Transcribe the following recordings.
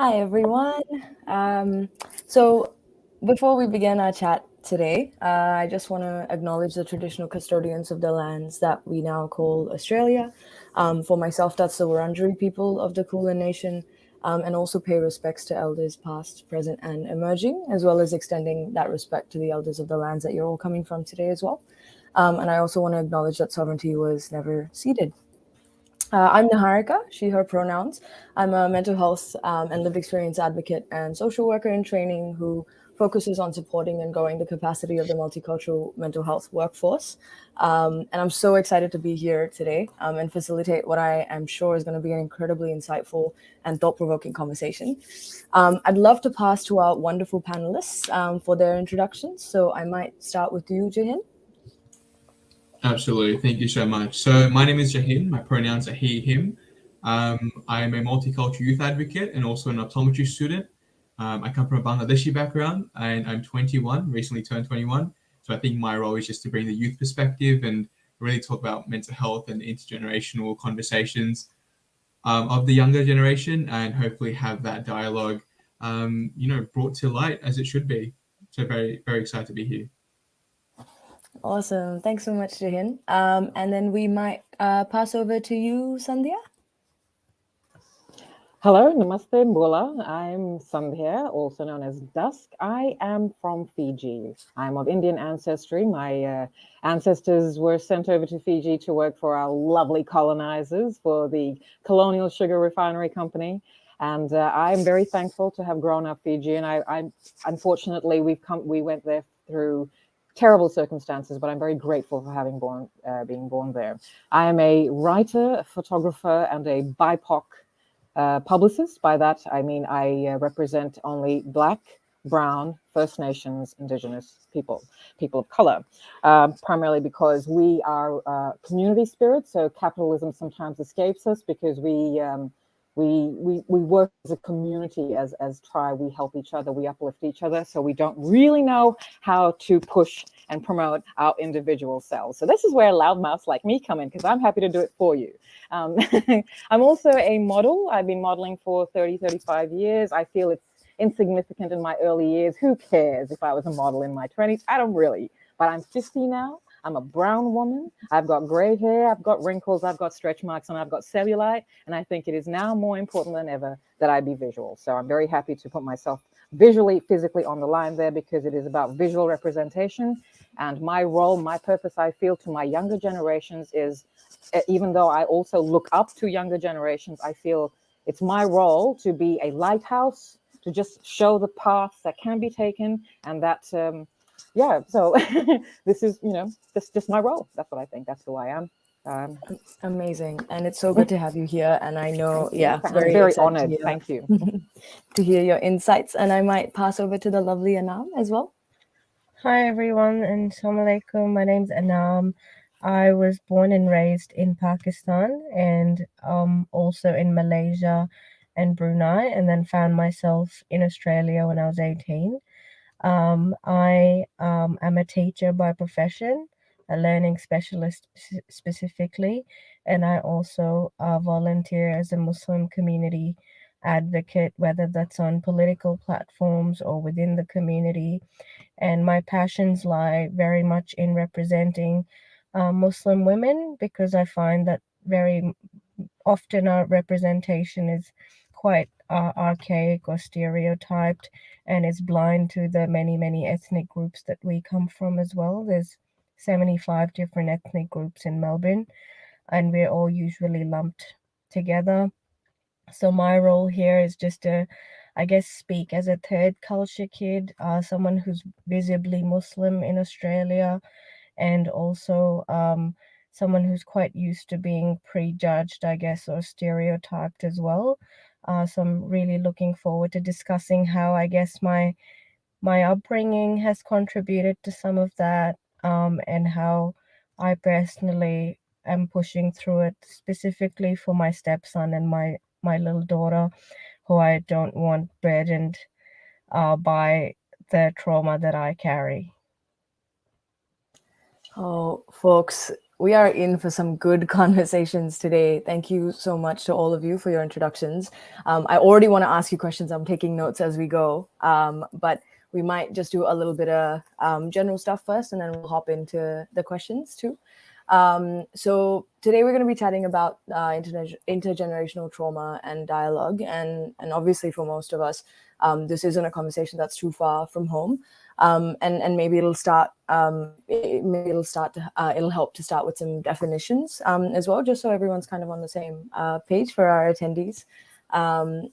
Hi, everyone. So before we begin our chat today, I just want to acknowledge the traditional custodians of the lands that we now call Australia. For myself, that's the Wurundjeri people of the Kulin Nation, and also pay respects to elders past, present, and emerging, as well as extending that respect to the elders of the lands that you're all coming from today as well. And I also want to acknowledge that sovereignty was never ceded. I'm Niharika, she, her pronouns. I'm a mental health and lived experience advocate and social worker in training who focuses on supporting and growing the capacity of the multicultural mental health workforce. And I'm so excited to be here today and facilitate what I am sure is going to be an incredibly insightful and thought-provoking conversation. I'd love to pass to our wonderful panelists for their introductions. So I might start with you, Jahin. Absolutely. Thank you so much. So my name is Jahin. My pronouns are he, him. I'm a multicultural youth advocate and also an optometry student. I come from a Bangladeshi background and I'm 21, recently turned 21. So I think my role is just to bring the youth perspective and really talk about mental health and intergenerational conversations of the younger generation and hopefully have that dialogue, brought to light as it should be. So very, very excited to be here. Awesome. Thanks so much, Jahin. And then we might pass over to you, Sandhya. Hello, namaste, Mbula. I'm Sandhya, also known as Dusk. I am from Fiji. I'm of Indian ancestry. My ancestors were sent over to Fiji to work for our lovely colonizers for the Colonial Sugar Refinery Company. And I'm very thankful to have grown up Fijian. I unfortunately, we went there through terrible circumstances, but I'm very grateful for having being born there. I am a writer, a photographer, and a BIPOC publicist. By that, I mean I represent only Black, Brown, First Nations, Indigenous people of color, primarily because we are community spirits. So capitalism sometimes escapes us because we work as a community, as tribe. We help each other, we uplift each other. So we don't really know how to push and promote our individual selves. So this is where loudmouths like me come in, because I'm happy to do it for you. I'm also a model. I've been modeling for 35 years. I feel it's insignificant in my early years. Who cares if I was a model in my 20s? I don't really, but I'm 50 now. I'm a brown woman. I've got gray hair, I've got wrinkles, I've got stretch marks, and I've got cellulite. And I think it is now more important than ever that I be visual. So I'm very happy to put myself visually, physically on the line there, because it is about visual representation. And my role, my purpose, I feel, to my younger generations is, even though I also look up to younger generations, I feel it's my role to be a lighthouse, to just show the paths that can be taken, and that so this is, just my role. That's what I think. That's who I am. Amazing. And it's so good to have you here. And I know, I'm very honored. Thank you. To hear your insights. And I might pass over to the lovely Anam as well. Hi, everyone, and Assalamu alaikum. My name's Anam. I was born and raised in Pakistan and also in Malaysia and Brunei, and then found myself in Australia when I was 18. I am a teacher by profession, a learning specialist specifically, and I also volunteer as a Muslim community advocate, whether that's on political platforms or within the community. And my passions lie very much in representing Muslim women, because I find that very often our representation is quite archaic or stereotyped, and is blind to the many ethnic groups that we come from as well. There's 75 different ethnic groups in Melbourne, and we're all usually lumped together. So my role here is just to, I guess, speak as a third culture kid, someone who's visibly Muslim in Australia, and also someone who's quite used to being prejudged, I guess, or stereotyped as well. So I'm really looking forward to discussing how, I guess, my upbringing has contributed to some of that, and how I personally am pushing through it, specifically for my stepson and my little daughter, who I don't want burdened by the trauma that I carry. Oh, folks, we are in for some good conversations today. Thank you so much to all of you for your introductions. I already want to ask you questions. I'm taking notes as we go, but we might just do a little bit of general stuff first, and then we'll hop into the questions too. So today we're going to be chatting about intergenerational trauma and dialogue, and obviously for most of us, this isn't a conversation that's too far from home. And maybe it'll help to start with some definitions as well, just so everyone's kind of on the same page for our attendees.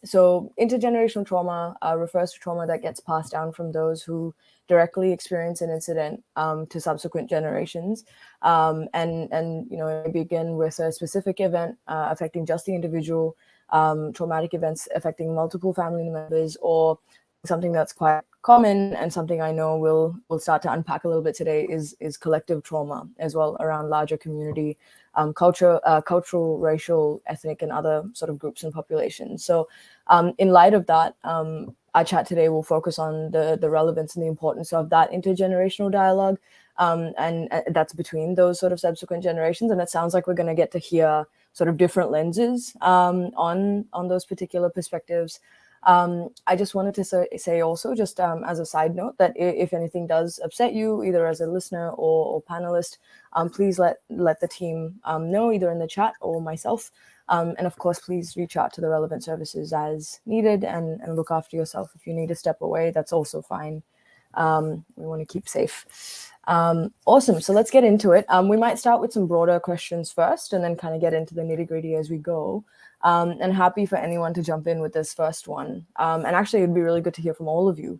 So intergenerational trauma refers to trauma that gets passed down from those who directly experience an incident to subsequent generations. And you know, it begin with a specific event affecting just the individual, traumatic events affecting multiple family members, or something that's quite common and something I know we'll start to unpack a little bit today is collective trauma as well, around larger community, cultural, racial, ethnic, and other sort of groups and populations. So in light of that, our chat today will focus on the relevance and the importance of that intergenerational dialogue, and that's between those sort of subsequent generations. And it sounds like we're going to get to hear sort of different lenses on those particular perspectives. I just wanted to say also, just as a side note, that if anything does upset you, either as a listener or panelist, please let the team know, either in the chat or myself. And of course, please reach out to the relevant services as needed, and look after yourself. If you need to step away, that's also fine. We want to keep safe. Awesome. So let's get into it. We might start with some broader questions first, and then kind of get into the nitty-gritty as we go. And happy for anyone to jump in with this first one. And actually, it'd be really good to hear from all of you.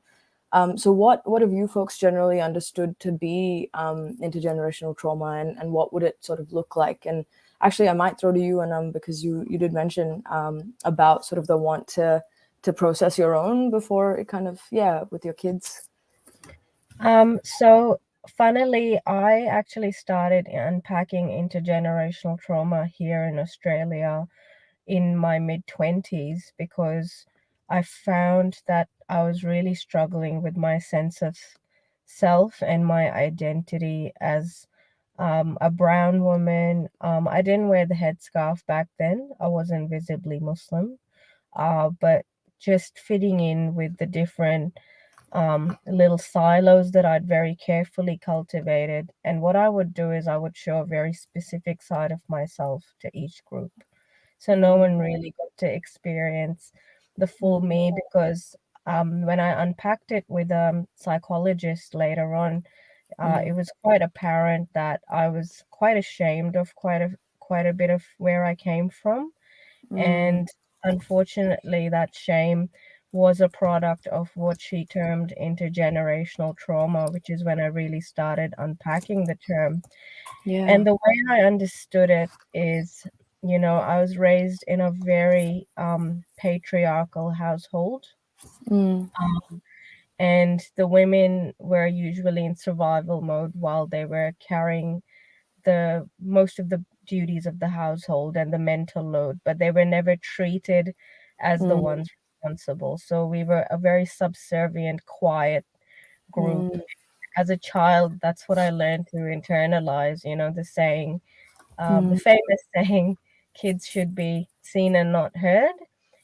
So what have you folks generally understood to be intergenerational trauma, and what would it sort of look like? And actually, I might throw to you, Anam, because you did mention about sort of the want to process your own before it kind of, with your kids. So funnily, I actually started unpacking intergenerational trauma here in Australia in my mid-20s, because I found that I was really struggling with my sense of self and my identity as a brown woman. I didn't wear the headscarf back then. I wasn't visibly Muslim, but just fitting in with the different little silos that I'd very carefully cultivated. And what I would do is I would show a very specific side of myself to each group. So no one really got to experience the full me, because when I unpacked it with a psychologist later on, it was quite apparent that I was quite ashamed of quite a bit of where I came from. And unfortunately, that shame was a product of what she termed intergenerational trauma, which is when I really started unpacking the term. And the way I understood it is, you know, I was raised in a very patriarchal household. And the women were usually in survival mode while they were carrying the most of the duties of the household and the mental load, but they were never treated as the ones responsible. So we were a very subservient, quiet group. As a child, that's what I learned to internalize, you know, the saying, the famous saying, kids should be seen and not heard.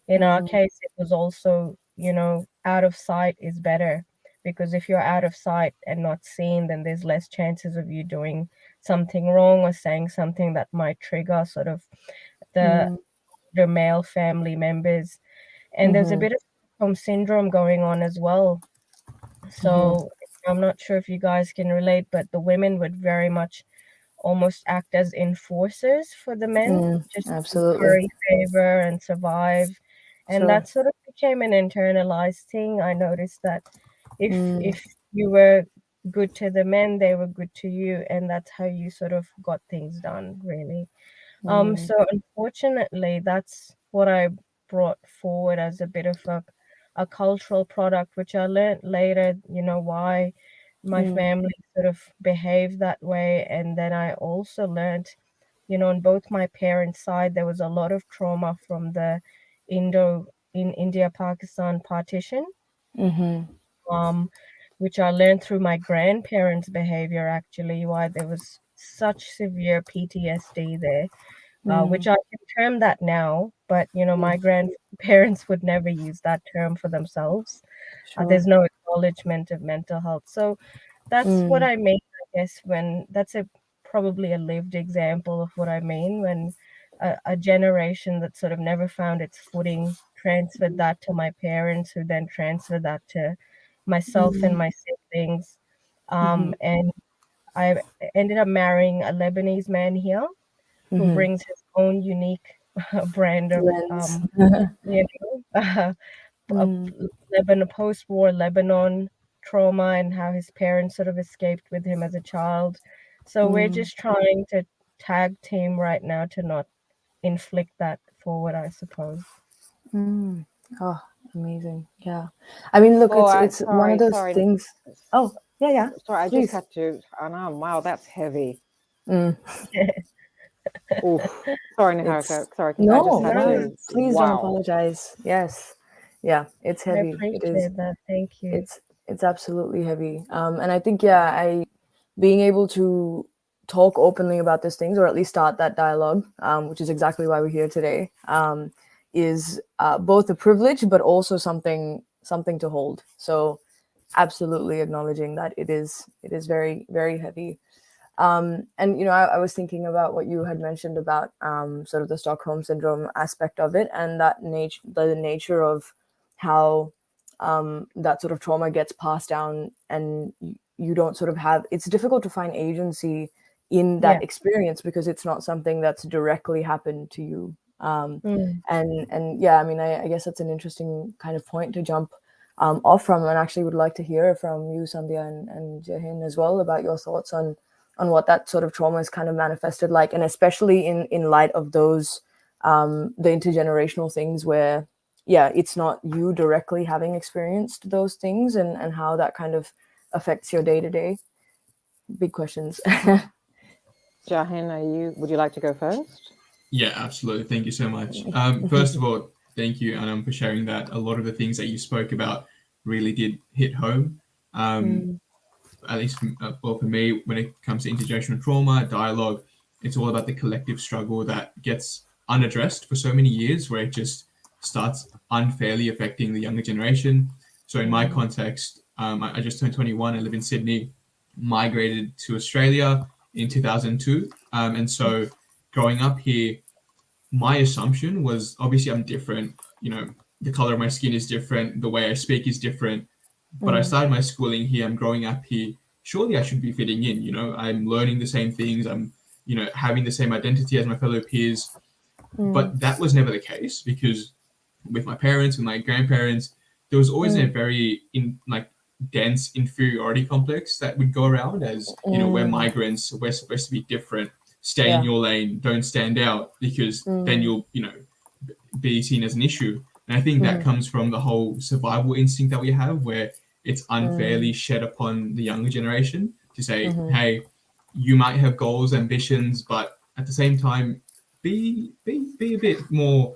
In our case, it was also, you know, out of sight is better, because if you're out of sight and not seen, then there's less chances of you doing something wrong or saying something that might trigger sort of the male family members. And there's a bit of Stockholm Syndrome going on as well. So I'm not sure if you guys can relate, but the women would very much almost act as enforcers for the men, just to curry favor and survive. And that sort of became an internalized thing. I noticed that if you were good to the men, they were good to you, and that's how you sort of got things done, really. So unfortunately, that's what I brought forward as a bit of a cultural product, which I learned later, you know, why my family sort of behaved that way. And then I also learned, you know, on both my parents' side, there was a lot of trauma from the India-Pakistan partition, which I learned through my grandparents' behavior, actually, why there was such severe PTSD there, which Mm. I can term that now, but my grandparents would never use that term for themselves. There's Sure. no acknowledgement of mental health. So that's what Mm. I mean, I guess, when that's probably a lived example of what I mean when a generation that sort of never found its footing transferred that to my parents, who then transferred that to myself and my siblings. Mm-hmm. And I ended up marrying a Lebanese man here who Mm-hmm. brings his own unique brand of, Lens. you know, a Mm. post-war Lebanon trauma and how his parents sort of escaped with him as a child. So we're Mm. just trying to tag team right now to not inflict that forward, I suppose. Mm. Oh, amazing. Yeah. I mean, look, it's one of those sorry, things. Oh, yeah, sorry. I just please. had to. Anam, wow, that's heavy. Mm. Oof. Sorry, It's Niharika. Sorry, I just no, had No, to. please don't Wow. apologize. Yes. Yeah, it's I heavy. It is. appreciate that. Thank you. It's absolutely heavy. And I think, yeah, being able to talk openly about these things, or at least start that dialogue, which is exactly why we're here today, is both a privilege, but also something to hold. So absolutely acknowledging that it is very, very heavy. And I was thinking about what you had mentioned about sort of the Stockholm Syndrome aspect of it, and that the nature of how that sort of trauma gets passed down, and you don't sort of have. It's difficult to find agency in that Yeah. experience because it's not something that's directly happened to you. Mm. And yeah, I mean, I guess that's an interesting kind of point to jump off from, and actually would like to hear from you, Sandhya and Jahin, as well, about your thoughts on what that sort of trauma is kind of manifested like, and especially in light of those the intergenerational things where, yeah, it's not you directly having experienced those things, and how that kind of affects your day to day. Big questions. Jahin, would you like to go first? Yeah, absolutely. Thank you so much. First of all, thank you, Anam, for sharing that. A lot of the things that you spoke about really did hit home. Um, Mm. at least for me, when it comes to intergenerational trauma, dialogue, it's all about the collective struggle that gets unaddressed for so many years, where it just starts unfairly affecting the younger generation. So in my context, I just turned 21. I live in Sydney, migrated to Australia in 2002. And so growing up here, my assumption was obviously I'm different. The color of my skin is different. The way I speak is different. But I started my schooling here. I'm growing up here. Surely I should be fitting in. I'm learning the same things. I'm, having the same identity as my fellow peers. But that was never the case because with my parents, with my grandparents, there was always a very dense inferiority complex that would go around as we're migrants, we're supposed to be different, stay in Yeah. your lane, don't stand out because then you'll be seen as an issue. And I think that comes from the whole survival instinct that we have, where it's unfairly shed upon the younger generation to say, hey, you might have goals, ambitions, but at the same time, be a bit more,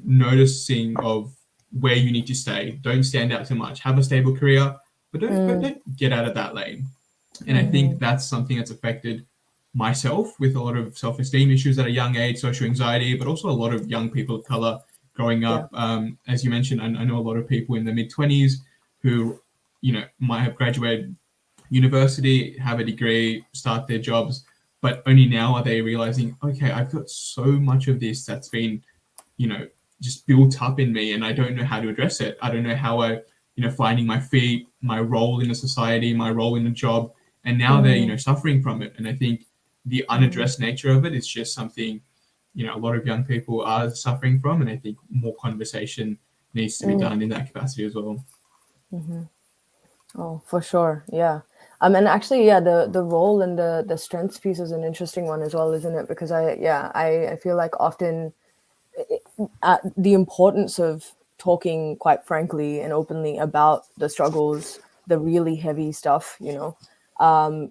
noticing of where you need to stay. Don't stand out too much. Have a stable career, but don't get out of that lane. And I think that's something that's affected myself with a lot of self-esteem issues at a young age, social anxiety, but also a lot of young people of color growing Yeah. up. As you mentioned, I know a lot of people in their mid-20s who, might have graduated university, have a degree, start their jobs, but only now are they realizing, okay, I've got so much of this that's been, just built up in me, and I don't know how to address it. I don't know how finding my feet, my role in a society, my role in a job, and now they're, suffering from it. And I think the unaddressed nature of it is just something, a lot of young people are suffering from, and I think more conversation needs to be done in that capacity as well. Oh, for sure. Yeah. And actually, yeah, the role and the strengths piece is an interesting one as well, isn't it? Because I feel like often the importance of talking quite frankly and openly about the struggles, the really heavy stuff,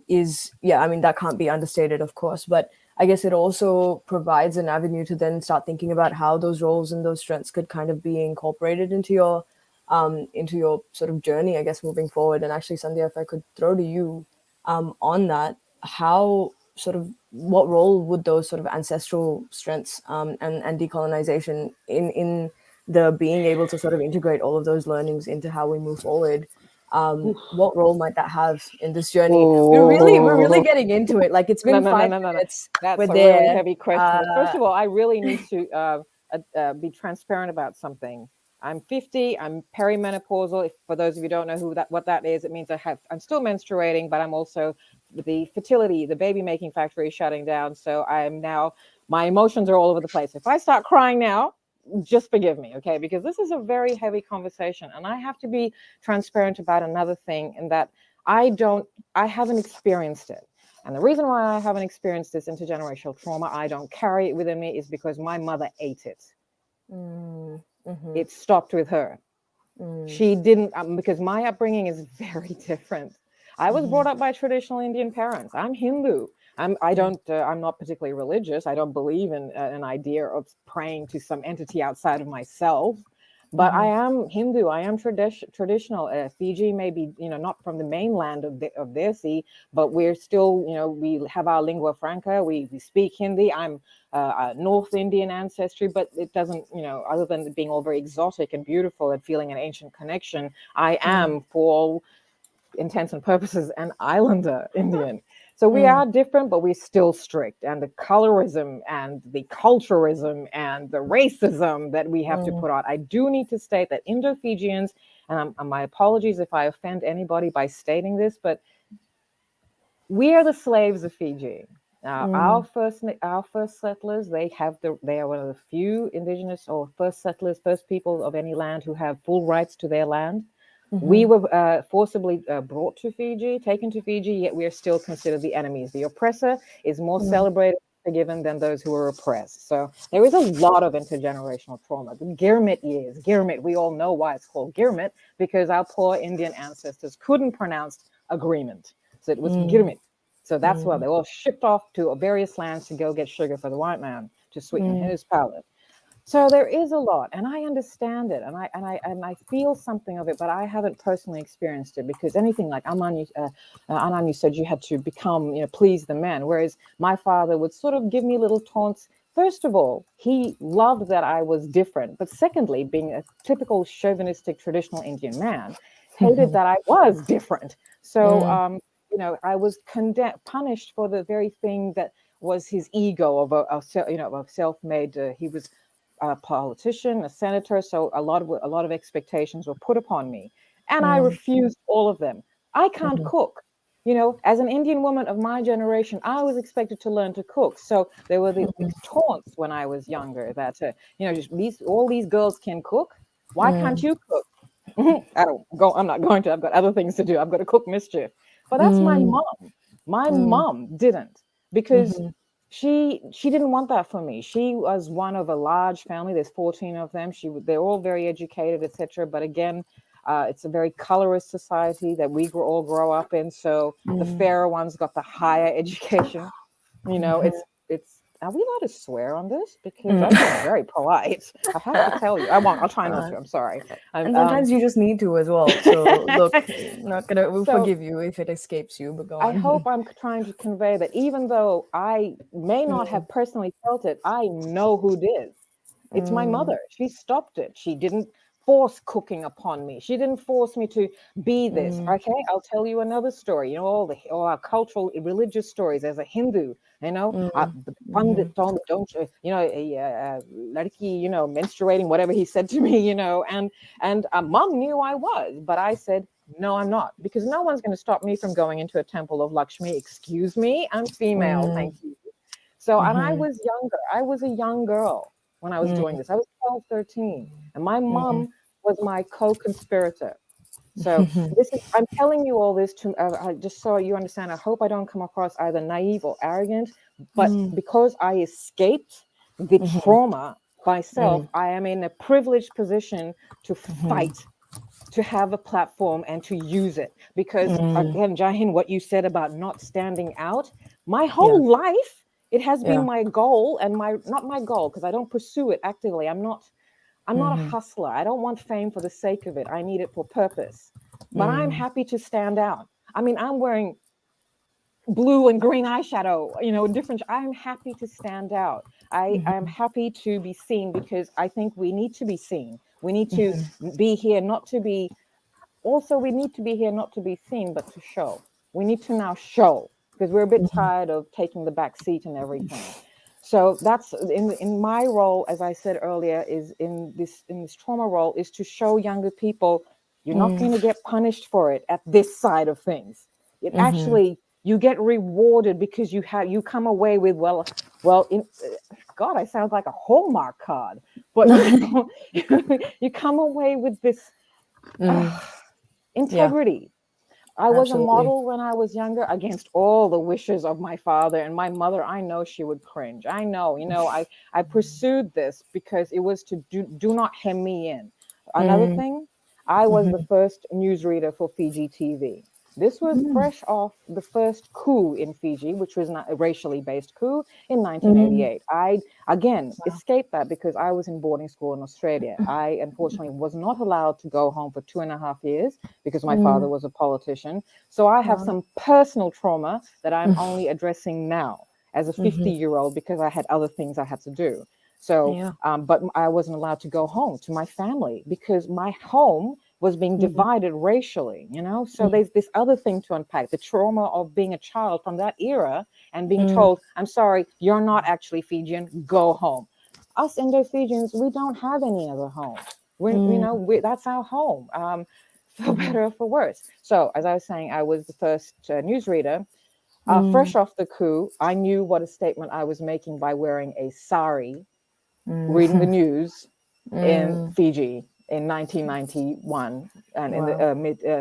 is, yeah, I mean, that can't be understated, of course, but I guess it also provides an avenue to then start thinking about how those roles and those strengths could kind of be incorporated into your sort of journey, I guess, moving forward. And actually, Sandhya, if I could throw to you on that, how sort of what role would those sort of ancestral strengths and decolonization in the being able to sort of integrate all of those learnings into how we move forward? What role might that have in this journey? We're really getting into it. Like, it's been No. 5 minutes. That's we're a there. really heavy question. First of all, I really need to be transparent about something. I'm 50. I'm perimenopausal. For those of you who don't know what that is, it means I'm still menstruating, but I'm also the fertility, the baby making factory is shutting down. So my emotions are all over the place. If I start crying now, just forgive me, okay? Because this is a very heavy conversation, and I have to be transparent about another thing, in that I haven't experienced it. And the reason why I haven't experienced this intergenerational trauma, I don't carry it within me, is because my mother ate it. It stopped with her. She didn't, because my upbringing is very different. I was brought up by traditional Indian parents. I'm Hindu. I'm not particularly religious. I don't believe in an idea of praying to some entity outside of myself. But I am Hindu. I am traditional. Fiji may be, not from the mainland of their sea, but we're still, we have our lingua franca. We speak Hindi. I'm North Indian ancestry, but it doesn't, other than being all very exotic and beautiful and feeling an ancient connection, I am, for all intents and purposes, an islander Indian. So we are different, but we're still strict. And the colorism and the culturism and the racism that we have to put out. I do need to state that Indo-Fijians, and my apologies if I offend anybody by stating this, but we are the slaves of Fiji. Our first settlers, they are one of the few indigenous or first settlers, first people of any land who have full rights to their land. We were forcibly brought to Fiji, taken to Fiji, yet we are still considered the enemies. The oppressor is more celebrated and forgiven than those who are oppressed. So there is a lot of intergenerational trauma. The Girmit years, we all know why it's called Girmit, because our poor Indian ancestors couldn't pronounce agreement. So it was Girmit. So that's why they all shipped off to various lands to go get sugar for the white man to sweeten his palate. So there is a lot, and I understand it, and I feel something of it, but I haven't personally experienced it, because anything like Anam, you said you had to become, please the man, whereas my father would sort of give me little taunts. First of all, he loved that I was different, but secondly, being a typical chauvinistic traditional Indian man, hated that I was different. So, I was punished for the very thing that was his ego of self-made. He was a politician, a senator, so a lot of expectations were put upon me, and I refused all of them. I can't cook. As an Indian woman of my generation, I was expected to learn to cook. So there were the taunts when I was younger that all these girls can cook. Why can't you cook? I'm not going to. I've got other things to do. I've got to cook mischief. But that's my mom. My mom didn't, because she didn't want that for me. She was one of a large family. There's 14 of them. They're all very educated, etc. But again, it's a very colorist society that we all grow up in. So the fairer ones got the higher education. It's. Are we allowed to swear on this? Because I'm being very polite. I have to tell you. I won't. I'll try not to. I'm sorry. And sometimes you just need to as well. So look, we'll forgive you if it escapes you, but go on. I hope I'm trying to convey that even though I may not have personally felt it, I know who did. It's my mother. She stopped it. She didn't force cooking upon me. She didn't force me to be this. Okay, I'll tell you another story. All our cultural, religious stories. As a Hindu, the Pandit told me, don't ladki, menstruating, whatever he said to me, and mom knew I was, but I said, no, I'm not, because no one's going to stop me from going into a temple of Lakshmi. Excuse me, I'm female. Thank you. So, and I was younger. I was a young girl when I was doing this. I was 12, 13, and my mom was my co-conspirator. So I'm telling you all this just so you understand. I hope I don't come across either naive or arrogant, but because I escaped the trauma myself, I am in a privileged position to fight, to have a platform and to use it. Because again, Jahin, what you said about not standing out, my whole life, it has been my goal, and not my goal, because I don't pursue it actively. I'm not a hustler. I don't want fame for the sake of it. I need it for purpose. But I'm happy to stand out. I mean, I'm wearing blue and green eyeshadow, different. I'm happy to stand out. I am happy to be seen, because I think we need to be seen. We need to be here not to be, also we need to be here not to be seen, but to show. We need to now show, because we're a bit tired of taking the back seat and everything. So that's in my role, as I said earlier, is in this trauma role, is to show younger people you're not going to get punished for it at this side of things. It actually, you get rewarded, because you come away with, God, I sound like a Hallmark card, but you come away with this integrity. I was a model when I was younger, against all the wishes of my father and my mother. I know she would cringe. I know, I pursued this because it was to do not hem me in. Another thing, I was the first newsreader for Fiji TV. This was fresh off the first coup in Fiji, which was not a racially based coup in 1988. I, again, escaped that because I was in boarding school in Australia. I, unfortunately, was not allowed to go home for 2.5 years because my father was a politician. So I have some personal trauma that I'm only addressing now as a 50-year-old, because I had other things I had to do. So, but I wasn't allowed to go home to my family because my home was being divided racially, so there's this other thing to unpack, the trauma of being a child from that era and being told, I'm sorry, you're not actually Fijian, go home. Us Indo-Fijians, we don't have any other home. That's our home, for better or for worse. So as I was saying, I was the first newsreader. Fresh off the coup, I knew what a statement I was making by wearing a sari, reading the news in Fiji in 1991 and in the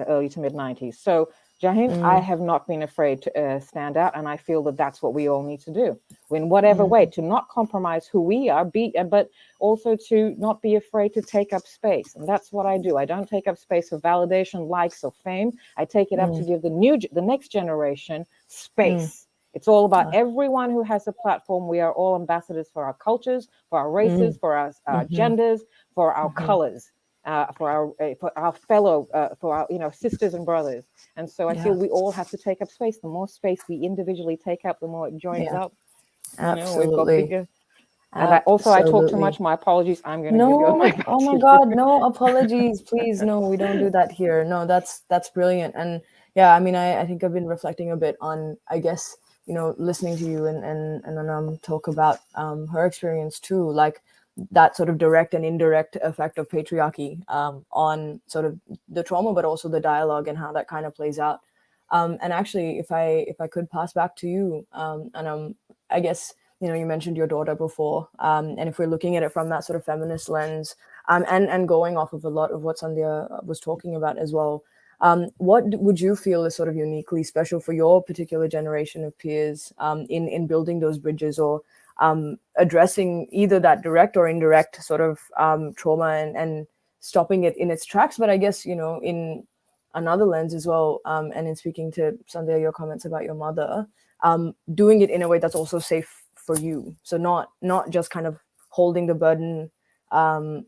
early to mid 90s. So, Jahin, I have not been afraid to stand out, and I feel that that's what we all need to do in whatever way, to not compromise who we are, but also to not be afraid to take up space. And that's what I do. I don't take up space for validation, likes, or fame. I take it up to give the next generation space. It's all about everyone who has a platform. We are all ambassadors for our cultures, for our races, for our genders, for our colors, for our fellow, for our sisters and brothers. And so I feel we all have to take up space. The more space we individually take up, the more it joins up. Absolutely. We've got bigger. And I talk too much. My apologies. I'm going to give you a mic. Oh my God, no apologies, please. No, we don't do that here. No, that's brilliant. And yeah, I mean, I think I've been reflecting a bit on, I guess, listening to you and talk about her experience too, like that sort of direct and indirect effect of patriarchy on sort of the trauma, but also the dialogue and how that kind of plays out. And actually, if I could pass back to you, and I guess, you mentioned your daughter before, and if we're looking at it from that sort of feminist lens, and going off of a lot of what Sandhya was talking about as well, what would you feel is sort of uniquely special for your particular generation of peers in building those bridges, or addressing either that direct or indirect sort of trauma and stopping it in its tracks? But I guess, in another lens as well, and in speaking to Sandhya, your comments about your mother, doing it in a way that's also safe for you. So not just kind of holding the burden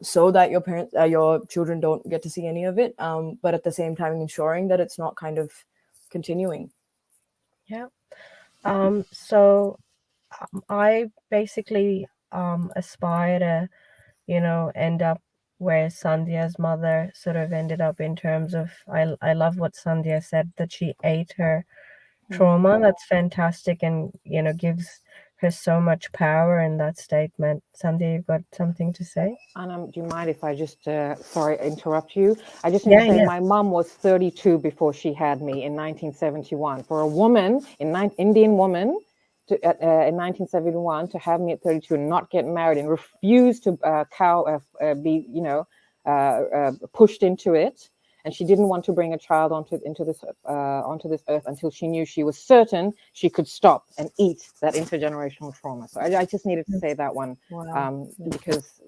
so that your children don't get to see any of it, but at the same time ensuring that it's not kind of continuing. Yeah. So I basically aspire to, end up where Sandhya's mother sort of ended up, in terms of, I love what Sandhya said, that she ate her trauma. That's fantastic, and gives her so much power in that statement. Sandhya, you've got something to say? Anam, do you mind if I just, sorry, interrupt you? I just need to say my mom was 32 before she had me in 1971. For a woman, Indian woman, in 1971, to have me at 32 and not get married and refuse to be, pushed into it. And she didn't want to bring a child onto this earth until she knew she was certain she could stop and eat that intergenerational trauma. So I just needed to say that one, because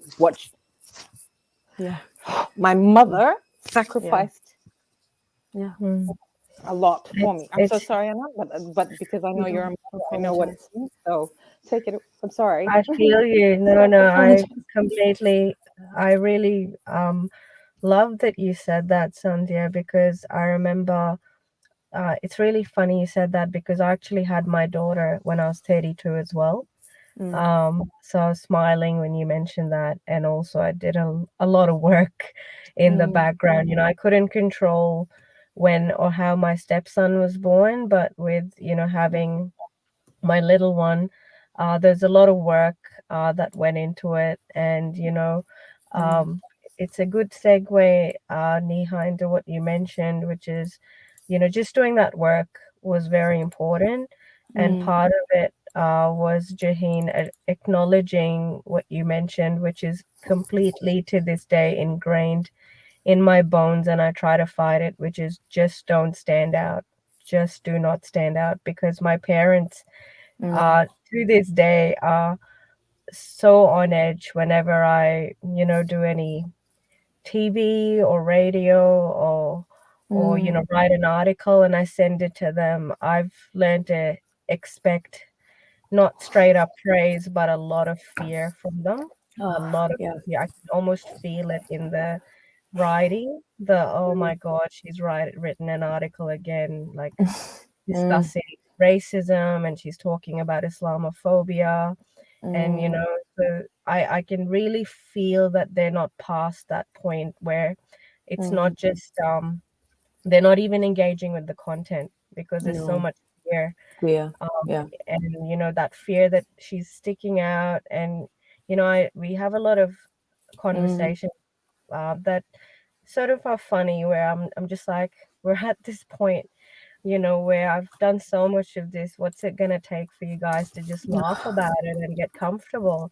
my mother sacrificed a lot for me. I'm so sorry, Anna, but because I know you're a mother, I know what it means. So take it. I'm sorry. I feel you. No, I really love that you said that, Sandhya, because I remember it's really funny you said that, because I actually had my daughter when I was 32 as well. So I was smiling when you mentioned that. And also I did a lot of work in the background. I couldn't control when or how my stepson was born, but with, having my little one, there's a lot of work that went into it. And, it's a good segue, Neha, into what you mentioned, which is, just doing that work was very important. And part of it was Jahin acknowledging what you mentioned, which is completely to this day ingrained in my bones, and I try to fight it, which is just don't stand out. Just do not stand out, because my parents to this day are so on edge whenever I, do any TV or radio, or write an article and I send it to them. I've learned to expect not straight up praise, but a lot of fear from them. A lot of Yeah. fear. I can almost feel it in the writing. Oh my God, she's written an article again, like discussing racism, and she's talking about Islamophobia. And so I can really feel that they're not past that point where it's not just they're not even engaging with the content, because there's so No. much fear. Yeah. um, Yeah. and that fear that she's sticking out. And we have a lot of conversations that sort of are funny, where I'm just like, we're at this point, where I've done so much of this. What's it gonna take for you guys to just laugh about it and get comfortable?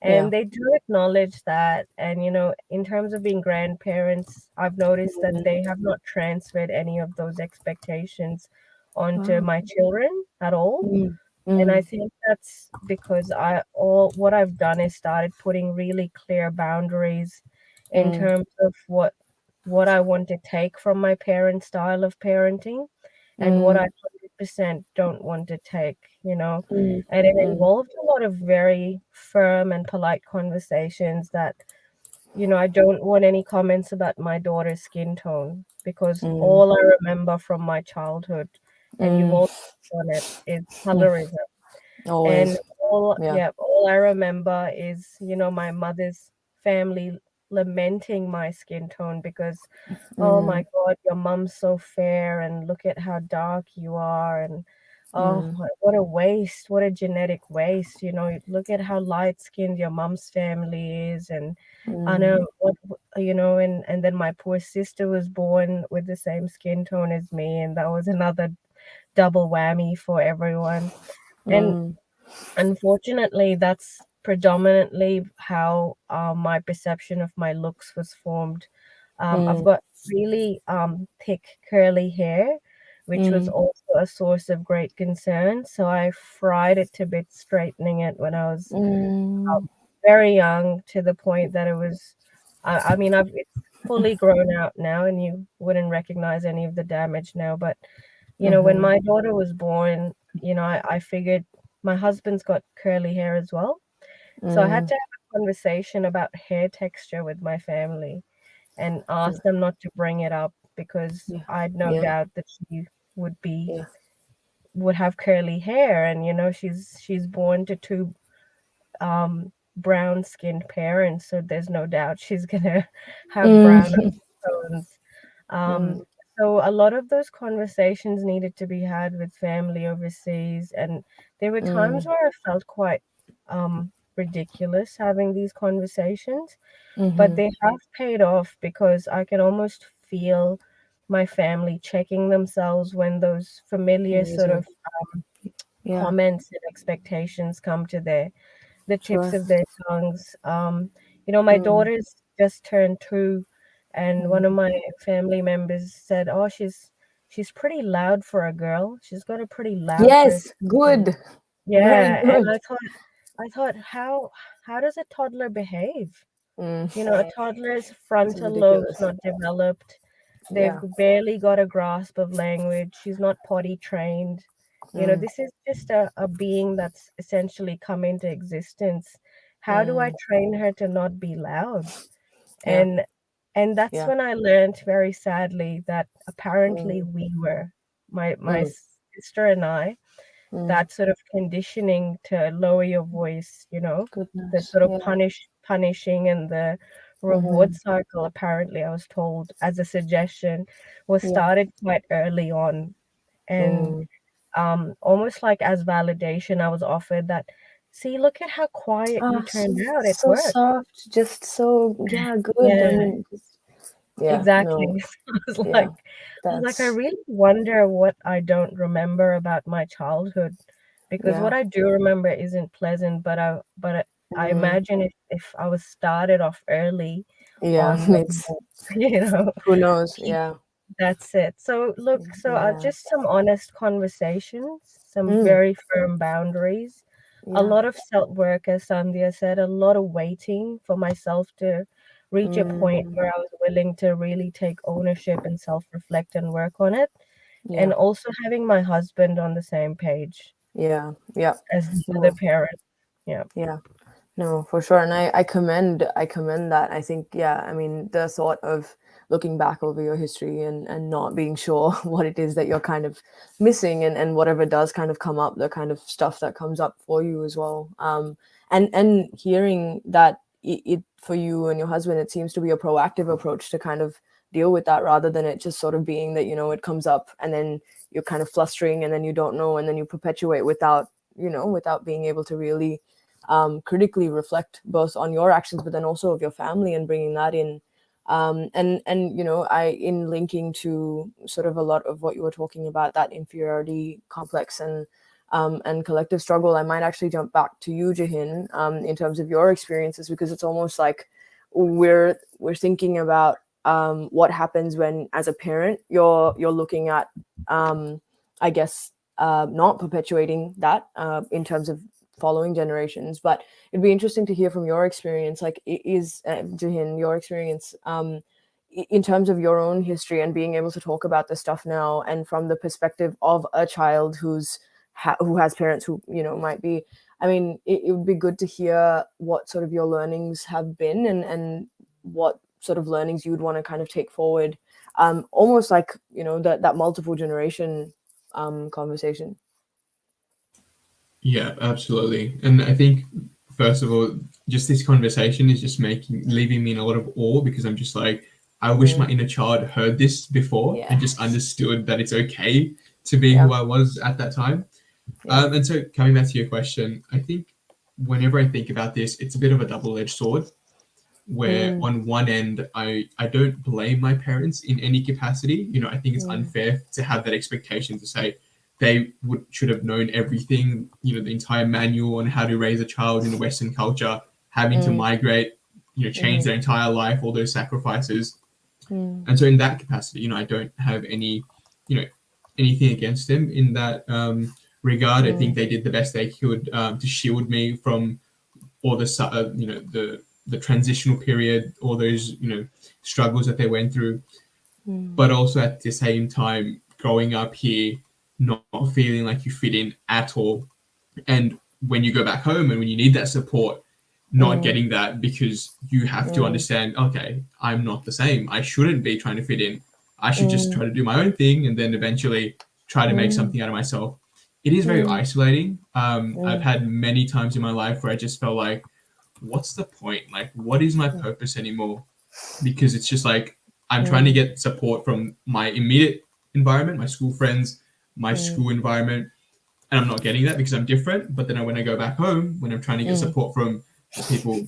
Yeah. And they do acknowledge that. And in terms of being grandparents, I've noticed that they have not transferred any of those expectations onto Wow. my children at all. And I Mm. think that's because all what I've done is started putting really clear boundaries in terms of what I want to take from my parents' style of parenting, and what I 100% don't want to take, and it involved a lot of very firm and polite conversations that, I don't want any comments about my daughter's skin tone, because all I remember from my childhood, and you've all done it, is colorism. And Always. Yeah. all I remember is, my mother's family lamenting my skin tone, because, oh my God, your mom's so fair, and look at how dark you are. And oh, what a waste, what a genetic waste. Look at how light skinned your mom's family is. And I know and then my poor sister was born with the same skin tone as me, and that was another double whammy for everyone. And unfortunately, that's predominantly how my perception of my looks was formed. I've got really thick curly hair, which was also a source of great concern. So I fried it to bits straightening it when I was very young, to the point that it was, I mean, it's fully grown out now, and you wouldn't recognize any of the damage now. But when my daughter was born, I figured my husband's got curly hair as well. So I had to have a conversation about hair texture with my family and ask them not to bring it up, because Yeah. I had no Yeah. doubt that she would Yeah. have curly hair. And she's born to two brown skinned parents, so there's no doubt she's gonna have brown tones. Um, so a lot of those conversations needed to be had with family overseas, and there were times where I felt quite ridiculous having these conversations, but they have paid off, because I can almost feel my family checking themselves when those familiar sort Amazing. of Yeah. comments and expectations come to the tips Sure. of their tongues. My daughter's just turned 2, and one of my family members said, "Oh, she's pretty loud for a girl. She's got a pretty loud Yes. personality." Good. Very Yeah, and good. I thought, how does a toddler behave? Mm. A toddler's It's frontal lobe's ridiculous. not developed. They've Yeah. barely got a grasp of language. She's not potty trained. This is just a being that's essentially come into existence. How do I train her to not be loud? Yeah. And that's Yeah. when I learned very sadly that apparently we were. my sister and I, that sort of conditioning to lower your voice, the Goodness. sort of Yeah. punishing and the reward cycle, apparently I was told as a suggestion, was started quite early on. And almost like as validation, I was offered that, see, look at how quiet you turned out. It So worked. soft, just so good. Yeah. And just, Exactly. no, So I was yeah, like, I that's really wonder what I don't remember about my childhood, because what I do remember isn't pleasant, but I imagine if I was started off early on, it's you know, who knows, keep that's it. So look, just some honest conversations, some very firm boundaries, a lot of self-work, as Sandhya said, a lot of waiting for myself to reach a point where I was willing to really take ownership and self-reflect and work on it. And also having my husband on the same page yeah, as the no, other parent. Yeah. no, for sure. And I commend that. I think, I mean, the thought of looking back over your history and not being sure what it is that you're kind of missing, and whatever does kind of come up, the kind of stuff that comes up for you as well. And hearing that it for you and your husband, it seems to be a proactive approach to kind of deal with that, rather than it just sort of being that, it comes up and then you're kind of flustering and then you don't know, and then you perpetuate without being able to really critically reflect both on your actions, but then also of your family, and bringing that in. And I, in linking to sort of a lot of what you were talking about, that inferiority complex and collective struggle, I might actually jump back to you, Jahin, in terms of your experiences, because it's almost like we're thinking about what happens when, as a parent, you're looking at, I guess, not perpetuating that in terms of following generations. But it'd be interesting to hear from your experience, like, is Jahin, your experience in terms of your own history and being able to talk about this stuff now, and from the perspective of a child who has parents who might be, I mean, it would be good to hear what sort of your learnings have been, and what sort of learnings you'd want to kind of take forward, almost like that multiple generation conversation. Yeah, absolutely. And I think, first of all, just this conversation is just leaving me in a lot of awe, because I'm just like, I wish my inner child heard this before and just understood that it's okay to be who I was at that time. And so, coming back to your question, I think whenever I think about this, it's a bit of a double-edged sword, where on one end, I don't blame my parents in any capacity. I think it's unfair to have that expectation to say they should have known everything, the entire manual on how to raise a child in a Western culture, having to migrate, change their entire life, all those sacrifices. And so in that capacity, I don't have any, anything against them in that regard. I think they did the best they could to shield me from all the the transitional period, all those, struggles that they went through. But also at the same time, growing up here, not feeling like you fit in at all. And when you go back home and when you need that support, not getting that, because you have to understand, okay, I'm not the same. I shouldn't be trying to fit in. I should just try to do my own thing and then eventually try to make something out of myself. It is very isolating. I've had many times in my life where I just felt like, what's the point? Like, what is my purpose anymore? Because it's just like, I'm trying to get support from my immediate environment, my school friends, my school environment, and I'm not getting that because I'm different. But then when I go back home, when I'm trying to get support from the people,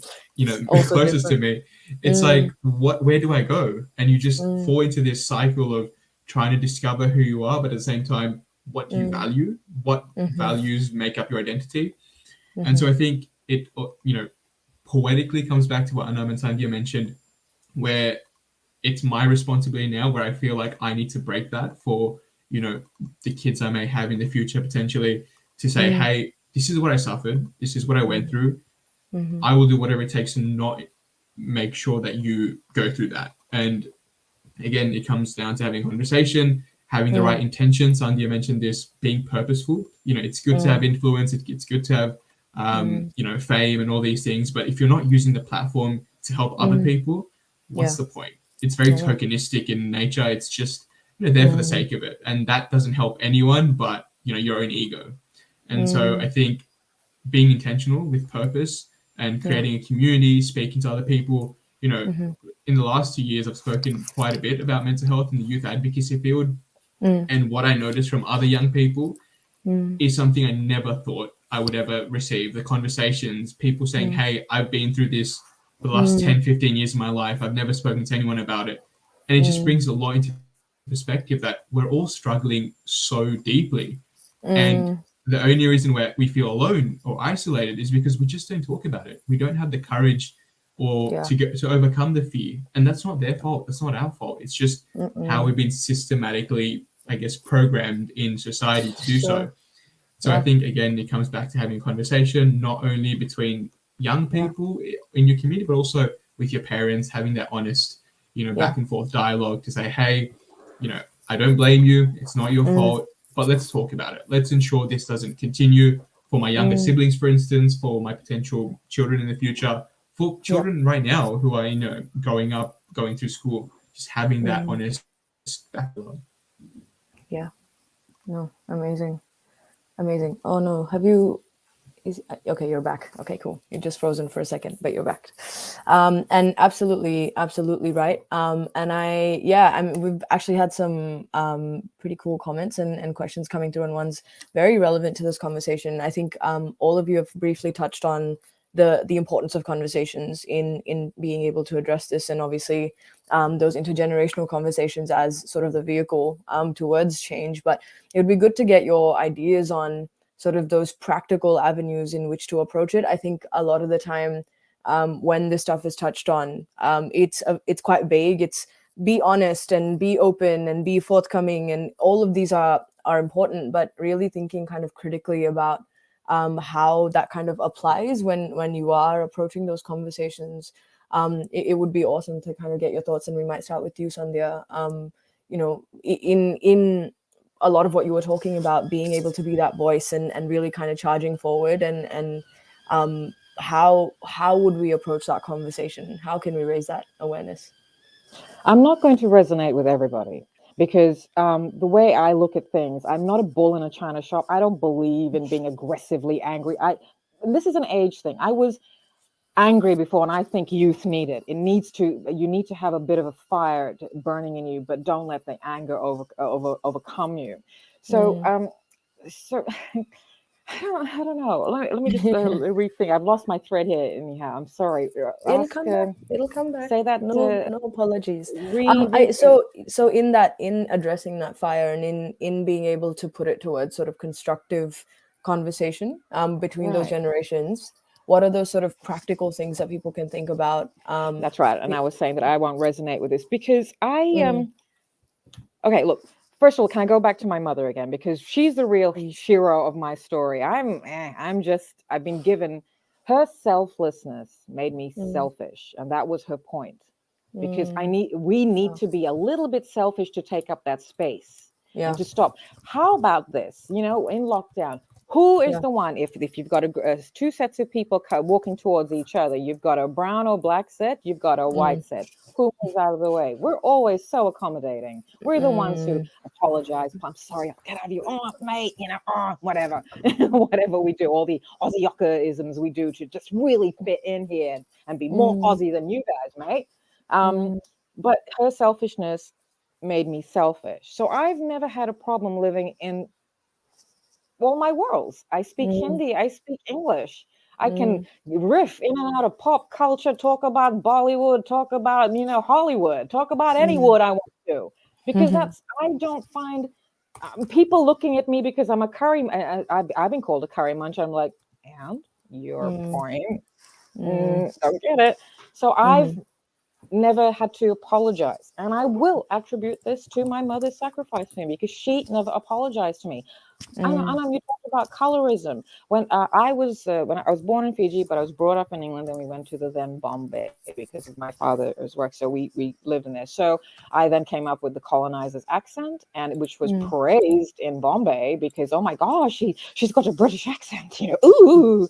Also closest different. to me, it's like, where do I go? And you just fall into this cycle of trying to discover who you are, but at the same time, what do you value? What values make up your identity? And so I think it, poetically comes back to what Anam and Sandhya mentioned, where it's my responsibility now, where I feel like I need to break that for, the kids I may have in the future potentially, to say, hey, this is what I suffered. This is what I went through. I will do whatever it takes to not make sure that you go through that. And again, it comes down to having a conversation, having the right intentions. Sandhya mentioned this, being purposeful. It's good to have influence. It's good to have, fame and all these things. But if you're not using the platform to help other people, what's the point? It's very tokenistic in nature. It's just there for the sake of it, and that doesn't help anyone but your own ego. And so I think being intentional with purpose and creating a community, speaking to other people, in the last 2 years I've spoken quite a bit about mental health in the youth advocacy field, and what I noticed from other young people is something I never thought I would ever receive. The conversations, people saying, hey, I've been through this for the last 10, 15 years of my life. I've never spoken to anyone about it. And it just brings a lot into perspective that we're all struggling so deeply. And the only reason where we feel alone or isolated is because we just don't talk about it. We don't have the courage or to overcome the fear. And that's not their fault. That's not our fault. It's just how we've been systematically, I guess, programmed in society to do so. So I think, again, it comes back to having a conversation, not only between young people in your community, but also with your parents, having that honest, back and forth dialogue to say, hey, I don't blame you. It's not your fault, but let's talk about it. Let's ensure this doesn't continue for my younger siblings, for instance, for my potential children in the future, for children right now who are, growing up, going through school, just having that honest dialogue. Yeah. No, amazing. Oh no, okay, you're back. Okay, cool. You're just frozen for a second, but you're back. And absolutely right. And we've actually had some pretty cool comments and questions coming through, and ones very relevant to this conversation. I think all of you have briefly touched on the importance of conversations in being able to address this, and obviously those intergenerational conversations as sort of the vehicle towards change. But it would be good to get your ideas on sort of those practical avenues in which to approach it. I think a lot of the time when this stuff is touched on, it's quite vague. It's be honest and be open and be forthcoming, and all of these are important, but really thinking kind of critically about how that kind of applies when you are approaching those conversations. It would be awesome to kind of get your thoughts, and we might start with you, Sandhya. In a lot of what you were talking about, being able to be that voice and really kind of charging forward, and how would we approach that conversation? How can we raise that awareness? I'm not going to resonate with everybody, because the way I look at things, I'm not a bull in a china shop. I don't believe in being aggressively angry. This is an age thing. I was angry before, and I think youth need it. You need to have a bit of a fire burning in you, but don't let the anger overcome you. So, so I don't know. Let me just rethink. I've lost my thread here. Anyhow, I'm sorry. It'll come back. Say that. No apologies. So in addressing that fire, and in being able to put it towards sort of constructive conversation between those generations, what are those sort of practical things that people can think about? That's right. And I was saying that I won't resonate with this because okay, look. First of all, can I go back to my mother again? Because she's the real hero of my story. I've been given, her selflessness made me selfish. And that was her point. Because we need to be a little bit selfish to take up that space and to stop. How about this? In lockdown, who is the one, if you've got two sets of people walking towards each other, you've got a brown or black set, you've got a white set. Who moves out of the way? We're always so accommodating. We're the ones who apologize. I'm sorry, I'll get out of you. Oh, mate, whatever. Whatever we do, all the Aussie Yocker-isms we do to just really fit in here and be more Aussie than you guys, mate. But her selfishness made me selfish. So I've never had a problem living in all my worlds. I speak Hindi, I speak English. I can riff in and out of pop culture, talk about Bollywood, talk about, Hollywood, talk about any wood I want to. Because I don't find people looking at me because I'm a curry. I've been called a curry muncher. I'm like, and your point? Don't get it. So I've never had to apologize. And I will attribute this to my mother's sacrifice for me, because she never apologized to me. Anam, you talked about colorism. When I was born in Fiji, but I was brought up in England, and we went to the then Bombay because of my father's work. So we lived in there. So I then came up with the colonizer's accent, and which was praised in Bombay because, oh my gosh, she's got a British accent, ooh.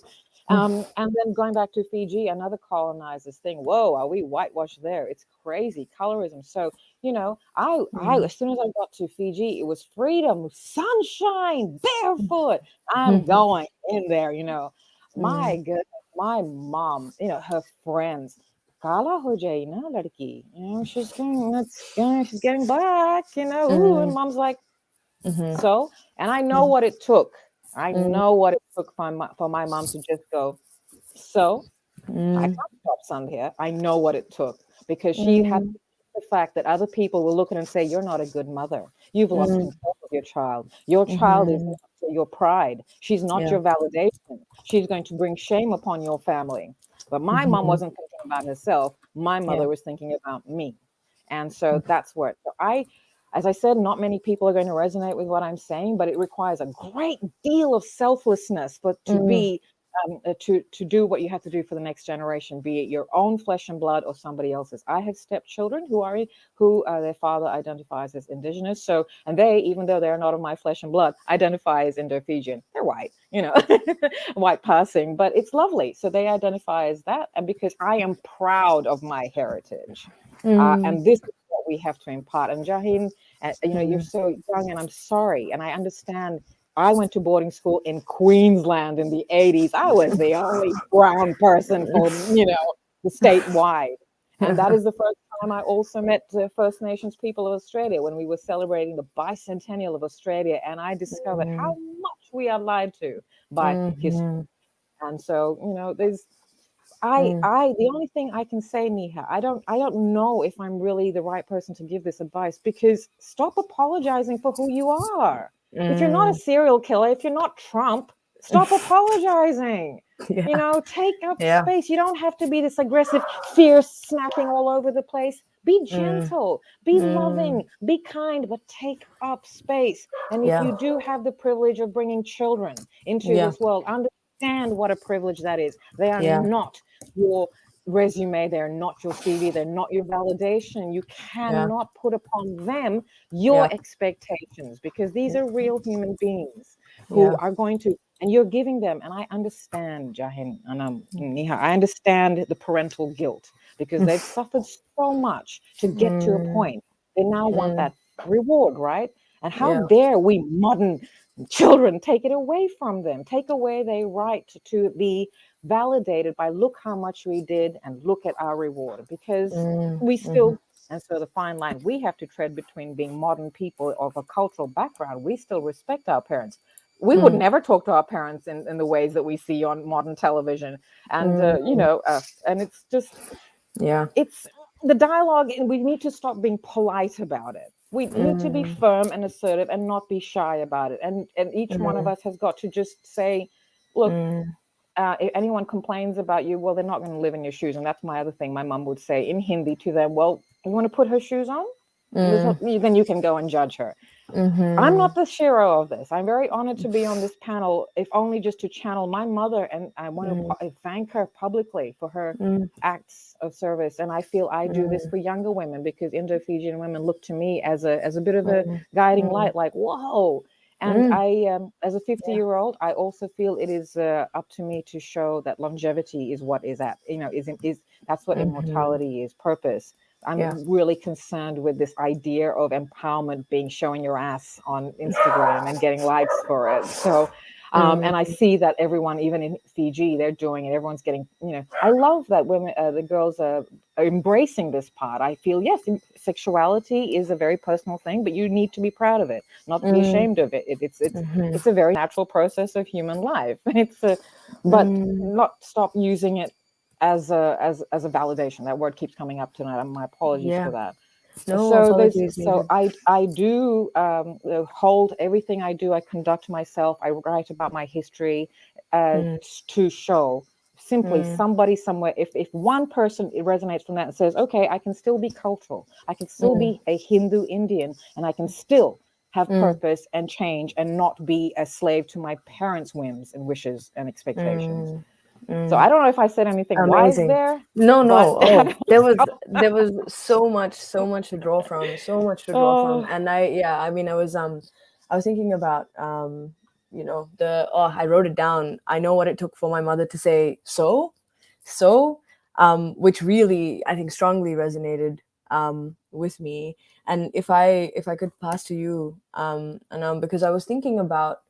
And then going back to Fiji, another colonizers thing. Whoa, are we whitewashed there? It's crazy colorism. So, you know, I as soon as I got to Fiji, it was freedom, sunshine, barefoot. I'm going in there, you know. My goodness, my mom, you know, her friends. Kala ho jaye na ladki. You know, she's getting black, you know. Ooh, and mom's like, so, and I know what it took. I know what it took for my mom to just go, so I can't stop Sandhya. I know what it took because she had the fact that other people will look at her and say, you're not a good mother. You've lost control of your child. Your child is not your pride. She's not your validation. She's going to bring shame upon your family. But my mom wasn't thinking about herself. My mother was thinking about me. And so that's where, as I said, not many people are going to resonate with what I'm saying, but it requires a great deal of selflessness to be to do what you have to do for the next generation, be it your own flesh and blood or somebody else's. I have stepchildren who their father identifies as indigenous. So, and they, even though they're not of my flesh and blood, identify as Indo-Fijian. They're white, you know, white passing, but it's lovely. So they identify as that, and because I am proud of my heritage, and this is what we have to impart. And Jahin, you know, you're so young, and I'm sorry, and I understand. I went to boarding school in Queensland in the 80s. I was the only brown person for, you know, the statewide. And that is the first time I also met the First Nations people of Australia when we were celebrating the bicentennial of Australia. And I discovered how much we are lied to by history. And so, you know, there's, the only thing I can say, Niha, I don't know if I'm really the right person to give this advice, because stop apologizing for who you are. If you're not a serial killer, if you're not Trump, stop apologizing. You know, take up space. You don't have to be this aggressive, fierce, snapping all over the place. Be gentle, be loving, be kind, but take up space. And if you do have the privilege of bringing children into this world, understand what a privilege that is. They are not your resume, they're not your CV, they're not your validation. You cannot put upon them your expectations, because these are real human beings who are going to, and you're giving them, and I understand, Jahin, and Niha, I understand the parental guilt, because they've suffered so much to get to a point. They now want that reward, right? And how dare we modern children take it away from them, take away their right to be validated by look how much we did and look at our reward, because we still, and so the fine line we have to tread between being modern people of a cultural background, we still respect our parents. We would never talk to our parents in the ways that we see on modern television. And, you know, and it's just, it's the dialogue, and we need to stop being polite about it. We need to be firm and assertive and not be shy about it. And each one of us has got to just say, look, if anyone complains about you, well, they're not going to live in your shoes. And that's my other thing. My mum would say in Hindi to them, well, you want to put her shoes on? Then you can go and judge her. I'm not the hero of this. I'm very honored to be on this panel, if only just to channel my mother. And I want to thank her publicly for her acts of service. And I feel I do this for younger women, because Indo-Fijian women look to me as a bit of a guiding light, like, whoa. And I, as a 50-year-old, I also feel it is up to me to show that longevity is what is at, you know, is that's what immortality is, purpose. I'm really concerned with this idea of empowerment being showing your ass on Instagram and getting likes for it. So, and I see that everyone, even in Fiji, they're doing it. Everyone's getting, you know, I love that women, the girls are embracing this part. I feel, yes, sexuality is a very personal thing, but you need to be proud of it, not to be ashamed of it. It's a very natural process of human life. But not stop using it as a validation. That word keeps coming up tonight. My apologies for that. So I do hold everything I do. I conduct myself. I write about my history to show simply somebody somewhere. If one person resonates from that and says, okay, I can still be cultural. I can still be a Hindu Indian, and I can still have purpose and change and not be a slave to my parents' whims and wishes and expectations. So I don't know if I said anything wise there. No. There was so much to draw from, And I was thinking about I wrote it down. I know what it took for my mother to say so, which really, I think, strongly resonated with me. And if I could pass to you, because I was thinking about,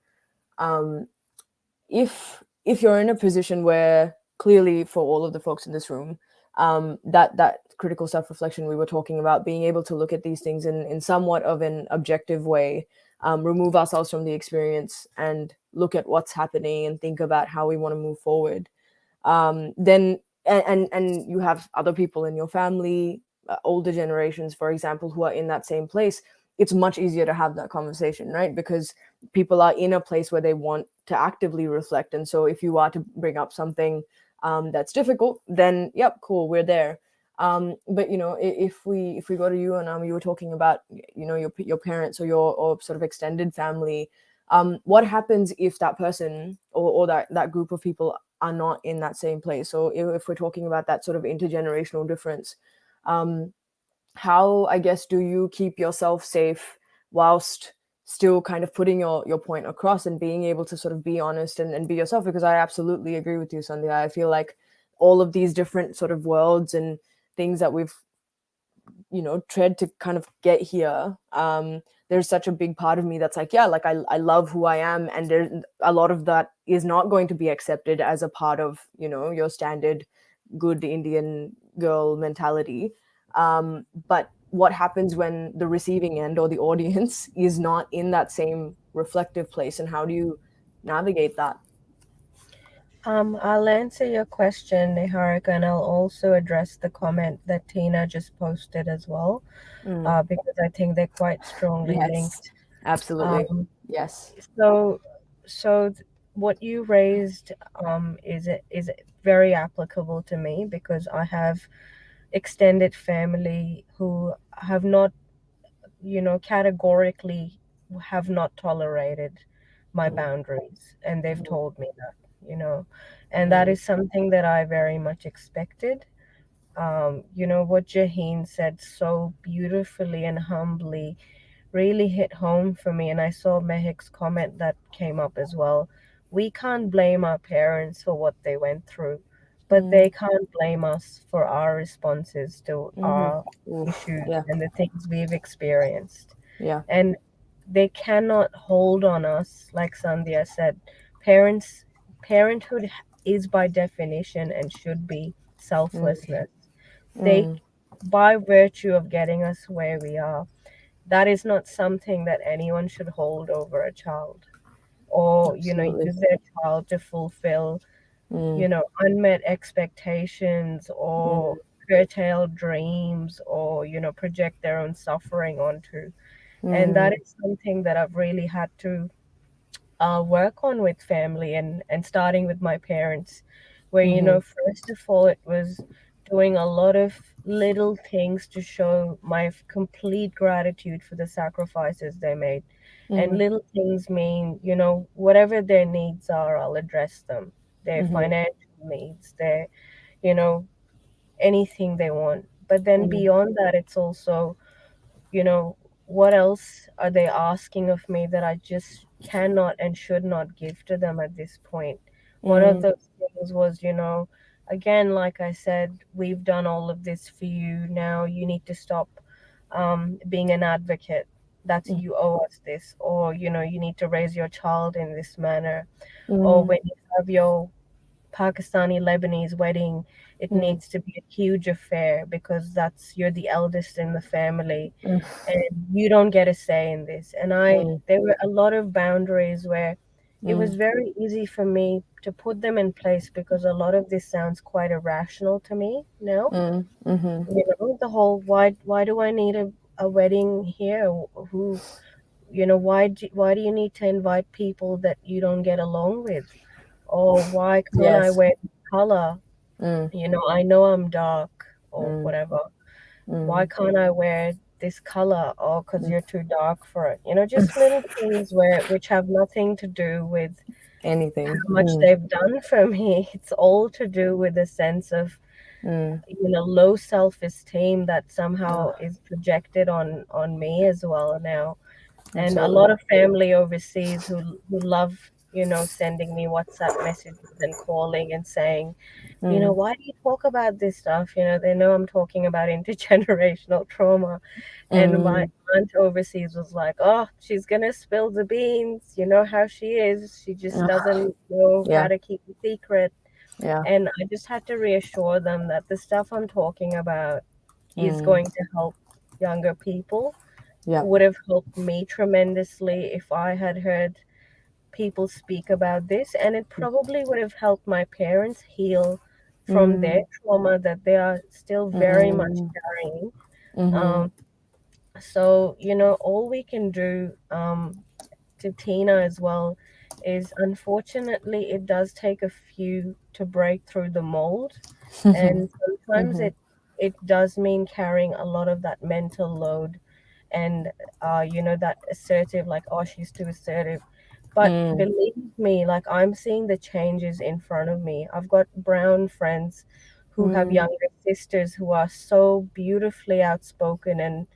if you're in a position where clearly, for all of the folks in this room, that critical self-reflection we were talking about, being able to look at these things in somewhat of an objective way, remove ourselves from the experience and look at what's happening and think about how we want to move forward, then and you have other people in your family, older generations, for example, who are in that same place. It's much easier to have that conversation, right? Because people are in a place where they want to actively reflect. And so if you are to bring up something that's difficult, then yep, cool, we're there. But if we go to you, and you were talking about your parents or your sort of extended family, what happens if that person or that group of people are not in that same place? So if we're talking about that sort of intergenerational difference, how, I guess, do you keep yourself safe whilst still kind of putting your point across and being able to sort of be honest and be yourself? Because I absolutely agree with you, Sandhya. I feel like all of these different sort of worlds and things that we've tread to kind of get here, there's such a big part of me that's like, yeah, like I love who I am, and there's a lot of that is not going to be accepted as a part of your standard good Indian girl mentality. But what happens when the receiving end or the audience is not in that same reflective place, and how do you navigate that? I'll answer your question, Niharika, and I'll also address the comment that Tina just posted as well, because I think they're quite strongly linked. Absolutely. Yes. So what you raised is very applicable to me, because I have extended family who have not, categorically have not tolerated my boundaries, and they've told me that, and that is something that I very much expected. What Jahin said so beautifully and humbly really hit home for me. And I saw Mehik's comment that came up as well. We can't blame our parents for what they went through, but they can't blame us for our responses to our issues and the things we've experienced. Yeah. And they cannot hold on us, like Sandhya said. Parenthood is by definition and should be selflessness. They, by virtue of getting us where we are, that is not something that anyone should hold over a child, or Absolutely. use their child to fulfill unmet expectations, or curtail dreams, or project their own suffering onto. And that is something that I've really had to work on with family, and starting with my parents, where first of all, it was doing a lot of little things to show my complete gratitude for the sacrifices they made. And little things mean, whatever their needs are, I'll address them. Their financial needs, their, you know anything they want. But then beyond that, it's also, what else are they asking of me that I just cannot and should not give to them at this point? One of those things was, again, like I said, we've done all of this for you. Now you need to stop being an advocate. That's you owe us this, or you need to raise your child in this manner, or when you have your Pakistani Lebanese wedding, it needs to be a huge affair, because you're the eldest in the family, and you don't get a say in this. And there were a lot of boundaries where it was very easy for me to put them in place, because a lot of this sounds quite irrational to me now. The whole, why do I need a wedding here? Who, why do you need to invite people that you don't get along with? Or why can't I Yes. wear color? I know I'm dark or whatever. Why can't I wear this color? Or because you're too dark for it. Just little things which have nothing to do with Anything. how much they've done for me. It's all to do with a sense of low self-esteem that somehow is projected on me as well now. And a Absolutely. lot of family overseas who love, sending me WhatsApp messages and calling and saying, why do you talk about this stuff? They know I'm talking about intergenerational trauma. And my aunt overseas was like, oh, she's gonna spill the beans. You know how she is. She just doesn't know how Yeah. to keep a secret. Yeah. And I just had to reassure them that the stuff I'm talking about is going to help younger people. Yeah. Would have helped me tremendously if I had heard people speak about this, and it probably would have helped my parents heal from their trauma that they are still very much carrying. Um, so, all we can do, to Tina as well, is unfortunately it does take a few to break through the mold, and sometimes it does mean carrying a lot of that mental load, and that assertive, like, oh, she's too assertive. But believe me, like, I'm seeing the changes in front of me. I've got brown friends who have younger sisters who are so beautifully outspoken and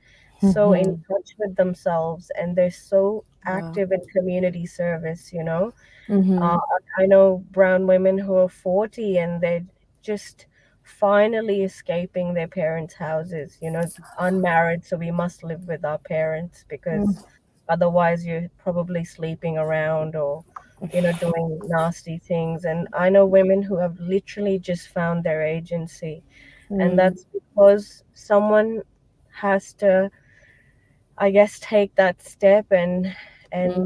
so in touch with themselves, and they're so Yeah. active in community service, Mm-hmm. I know brown women who are 40 and they're just finally escaping their parents' houses, unmarried, so we must live with our parents because otherwise you're probably sleeping around or, doing nasty things. And I know women who have literally just found their agency, and that's because someone has to, I guess, take that step and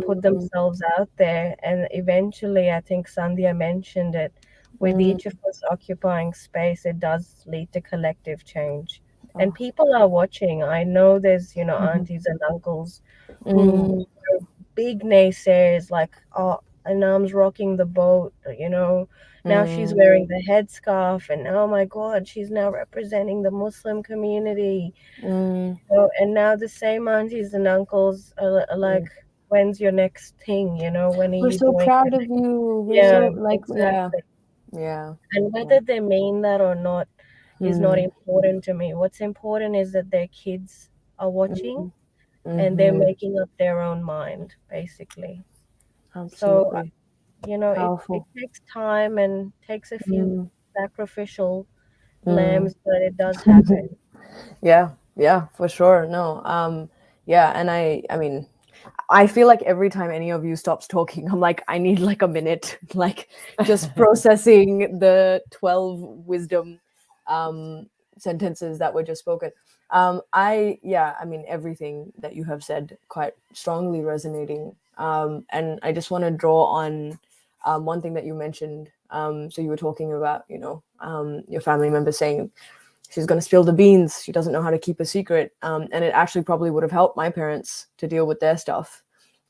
put themselves out there. And eventually, I think Sandhya mentioned it, with each of us occupying space, it does lead to collective change. And people are watching. I know there's, aunties and uncles who are big naysayers, like, oh, Anam's rocking the boat, now she's wearing the headscarf, and oh my God, she's now representing the Muslim community. So, and now the same aunties and uncles are like, when's your next thing? When are We're you so doing proud it? of you. We're Yeah, so like, yeah, exactly. yeah. And whether they mean that or not is not important to me. What's important is that their kids are watching and they're making up their own mind, basically. So, Absolutely it powerful. takes time and takes a few sacrificial lambs, but it does happen. Yeah, for sure. No, yeah, and I mean, I feel like every time any of you stops talking, I'm like, I need like a minute, like just processing the 12 wisdom sentences that were just spoken. I mean, everything that you have said quite strongly resonating. And I just want to draw on one thing that you mentioned. So you were talking about, your family member saying she's going to spill the beans. She doesn't know how to keep a secret. And it actually probably would have helped my parents to deal with their stuff.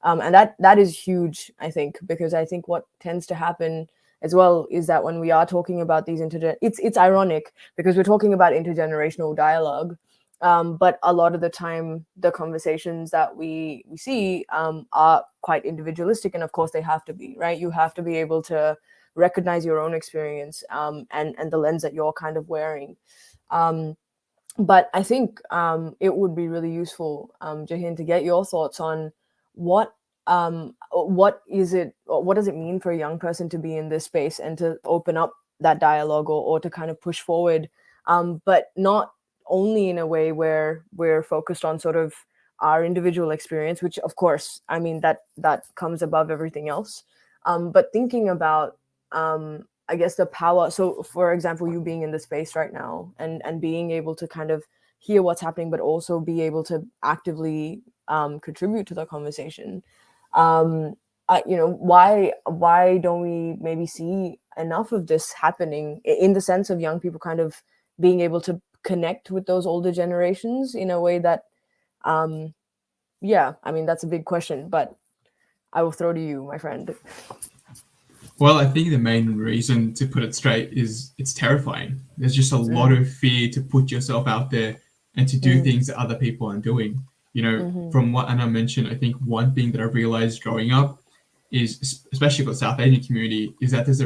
And that is huge, I think, because I think what tends to happen as well is that when we are talking about these it's ironic because we're talking about intergenerational dialogue. But a lot of the time, the conversations that we see are quite individualistic. And of course, they have to be, right? You have to be able to recognize your own experience and the lens that you're kind of wearing. But I think it would be really useful, Jahin, to get your thoughts on what is it, or what does it mean for a young person to be in this space and to open up that dialogue or to kind of push forward, but not only in a way where we're focused on sort of our individual experience, which of course, I mean, that comes above everything else, but thinking about I guess the power. So for example, you being in the space right now and being able to kind of hear what's happening, but also be able to actively contribute to the conversation. Why don't we maybe see enough of this happening in the sense of young people kind of being able to connect with those older generations in a way that, yeah, I mean, that's a big question, but I will throw to you, my friend. Well, I think the main reason, to put it straight, is it's terrifying. There's just a lot of fear to put yourself out there and to do things that other people aren't doing. From what Anna mentioned, I think one thing that I realized growing up is, especially for the South Asian community, is that there's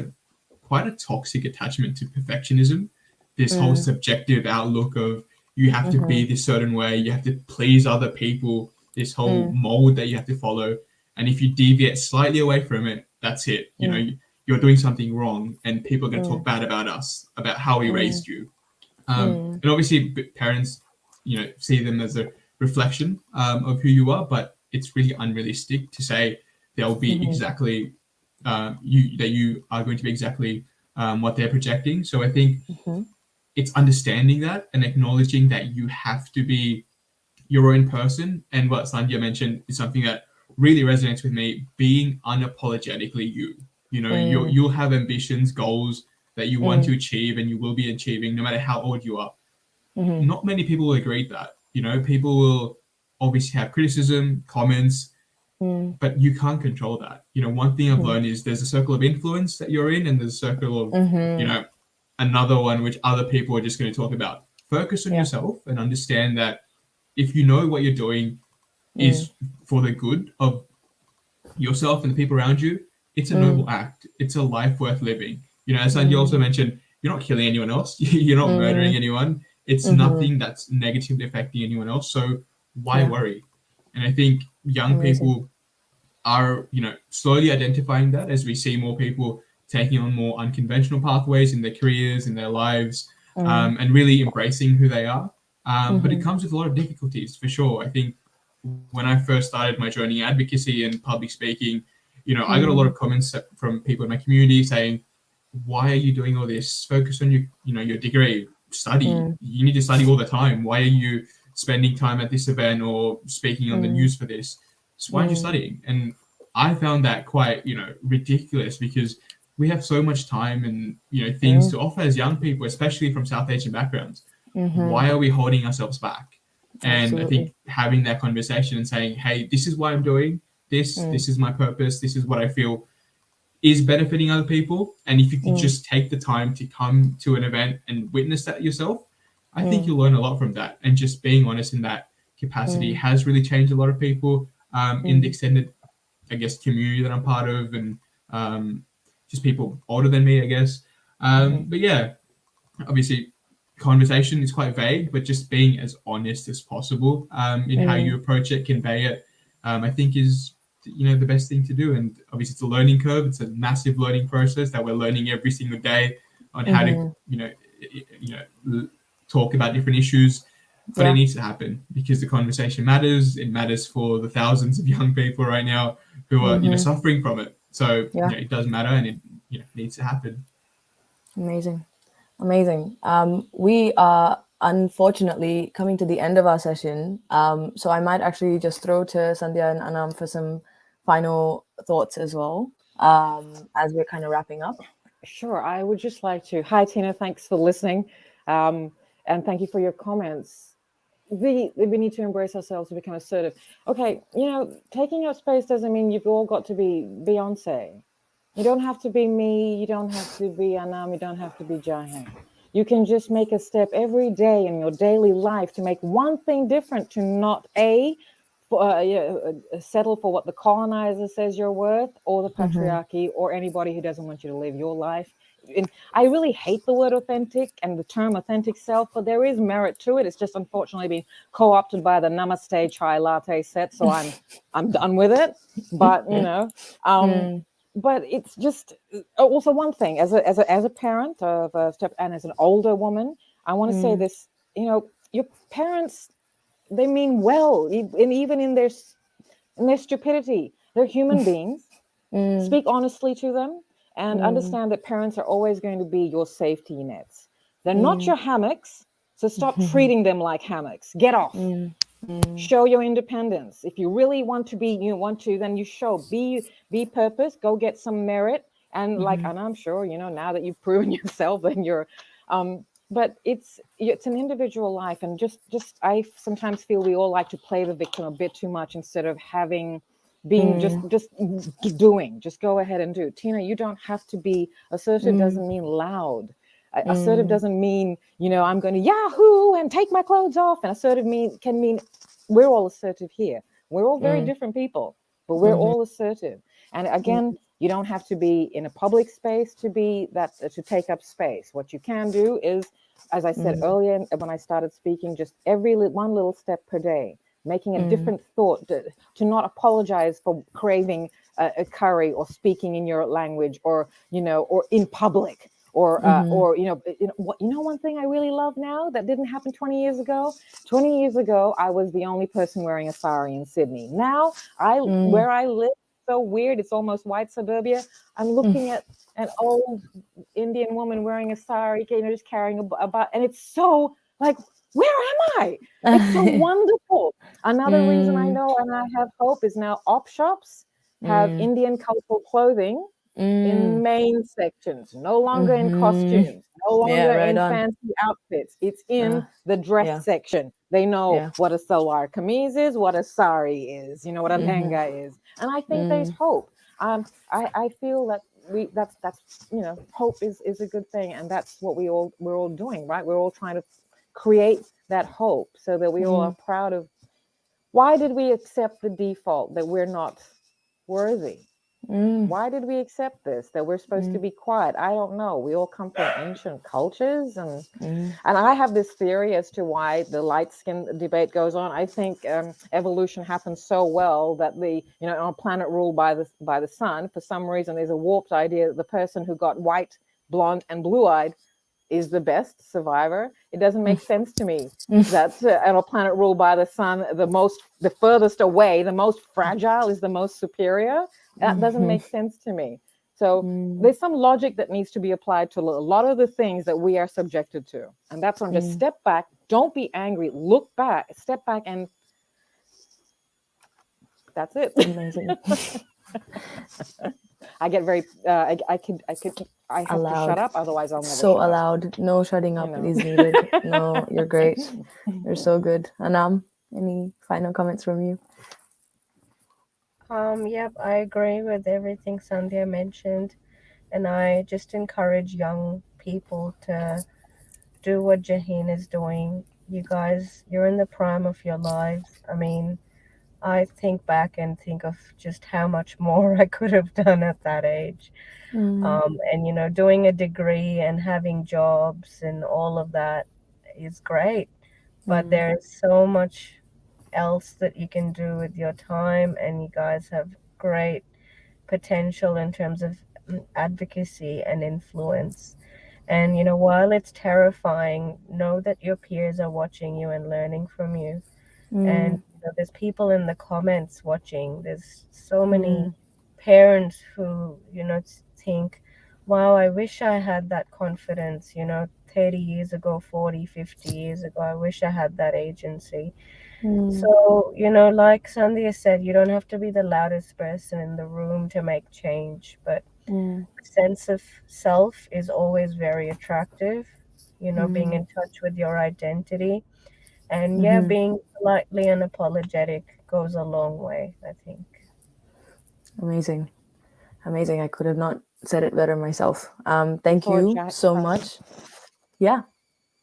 quite a toxic attachment to perfectionism. This whole subjective outlook of you have to be this certain way, you have to please other people, this whole mold that you have to follow. And if you deviate slightly away from it, that's it. You know, you're doing something wrong, and people are going to talk bad about us, about how we raised you. And obviously, parents, you know, see them as a reflection of who you are, but it's really unrealistic to say they'll be exactly that you are going to be exactly what they're projecting. So I think it's understanding that and acknowledging that you have to be your own person. And what Sandhya mentioned is something that really resonates with me: being unapologetically you. You know, you'll have ambitions, goals that you want to achieve, and you will be achieving no matter how old you are. Not many people will agree with that. You know, people will obviously have criticism, comments, but you can't control that. You know, one thing I've learned is there's a circle of influence that you're in, and there's a circle of, you know, another one which other people are just going to talk about. Focus on yourself and understand that if you know what you're doing is for the good of yourself and the people around you, it's a noble act. It's a life worth living. You know, as Sandy also mentioned, you're not killing anyone else. You're not murdering anyone. It's nothing that's negatively affecting anyone else. So why worry? And I think young people are, you know, slowly identifying that as we see more people taking on more unconventional pathways in their careers, in their lives, and really embracing who they are. But it comes with a lot of difficulties, for sure. I think when I first started my journey in advocacy and public speaking, you know, I got a lot of comments from people in my community saying, why are you doing all this? Focus on your, you know, your degree, study. You need to study all the time. Why are you spending time at this event or speaking on the news for this? So why aren't you studying? And I found that quite, you know, ridiculous, because we have so much time and, you know, things to offer as young people, especially from South Asian backgrounds. Why are we holding ourselves back? And I think having that conversation and saying, hey, this is why I'm doing this. This is my purpose. This is what I feel is benefiting other people. And if you could just take the time to come to an event and witness that yourself, I think you'll learn a lot from that. And just being honest in that capacity has really changed a lot of people in the extended, I guess, community that I'm part of, and just people older than me, I guess. But yeah, obviously conversation is quite vague, but just being as honest as possible in how you approach it, convey it, I think is, you know, the best thing to do. And obviously it's a learning curve. It's a massive learning process that we're learning every single day on how to, you know, talk about different issues. But it needs to happen because the conversation matters. It matters for the thousands of young people right now who are, you know, suffering from it. So you know, it does matter, and it, you know, needs to happen. Amazing. We are unfortunately coming to the end of our session. So I might actually just throw to Sandhya and Anam for some final thoughts as well, as we're kind of wrapping up. Sure. I would just like to, hi, Tina, thanks for listening. And thank you for your comments. We need to embrace ourselves to become assertive. Okay, you know, taking up space doesn't mean you've all got to be Beyonce. You don't have to be me. You don't have to be Anam. You don't have to be Jahin. You can just make a step every day in your daily life to make one thing different, to not settle for what the colonizer says you're worth, or the patriarchy, or anybody who doesn't want you to live your life. And I really hate the word authentic and the term authentic self, but there is merit to it. It's just unfortunately been co-opted by the Namaste chai latte set, so I'm done with it. But you know, but it's just also one thing as a parent of a step, and as an older woman, I want to say this. You know, your parents, they mean well, and even in their stupidity, they're human beings. Speak honestly to them. And understand that parents are always going to be your safety nets. They're not your hammocks, so stop treating them like hammocks. Get off. Show your independence. If you really want to be, then you show. Be purpose. Go get some merit. And and I'm sure, you know, now that you've proven yourself, then you're. But it's an individual life, and just I sometimes feel we all like to play the victim a bit too much instead of being just go ahead and do. Tina, you don't have to be assertive. Doesn't mean loud. Assertive doesn't mean, you know, I'm going to yahoo and take my clothes off. And assertive can mean we're all assertive here. We're all very different people, but we're all assertive. And again, you don't have to be in a public space to be that, to take up space. What you can do is, as I said earlier when I started speaking, just one little step per day. making a different thought, to not apologize for craving a curry or speaking in your language, or or in public, or one thing I really love now that didn't happen 20 years ago. 20 years ago, I was the only person wearing a sari in Sydney. Now, where I live, so weird, it's almost white suburbia. I'm looking at an old Indian woman wearing a sari, just carrying a and it's so like, where am I? It's so wonderful. Another reason I know and I have hope is now op shops have Indian cultural clothing in main sections, no longer in costumes, no longer in fancy outfits. It's in the dress section. They know what a salwar kameez is, what a sari is, what a lehenga is. And I think there's hope. I feel that that's hope is a good thing, and that's what we're all doing, right? We're all trying to create that hope so that we all are proud of. Why did we accept the default that we're not worthy? Why did we accept this, that we're supposed to be quiet? I don't know. We all come from ancient cultures, and I have this theory as to why the light skin debate goes on. I think evolution happens so well that on a planet ruled by the sun, for some reason there's a warped idea that the person who got white, blonde, and blue-eyed is the best survivor. It doesn't make sense to me that on a planet ruled by the sun, the furthest away, the most fragile is the most superior. That doesn't make sense to me. So there's some logic that needs to be applied to a lot of the things that we are subjected to. And that's when just step back, don't be angry, look back, step back, and that's it. Amazing. I get very, I have to shut up, otherwise I'll never so shut allowed. up. No shutting up is needed. No, you're great. You're so good. Anam, any final comments from you? Yep, I agree with everything Sandhya mentioned, and I just encourage young people to do what Jahin is doing. You guys, you're in the prime of your lives. I mean, I think back and think of just how much more I could have done at that age. And doing a degree and having jobs and all of that is great, but there's so much else that you can do with your time, and you guys have great potential in terms of advocacy and influence. And while it's terrifying, know that your peers are watching you and learning from you. And there's people in the comments watching. There's so many parents who think, wow, I wish I had that confidence 30 years ago, 40, 50 years ago. I wish I had that agency. So, like Sandhya said, you don't have to be the loudest person in the room to make change, but a sense of self is always very attractive, being in touch with your identity. And being politely unapologetic goes a long way, I think. Amazing. I could have not said it better myself. Thank you so much. Yeah.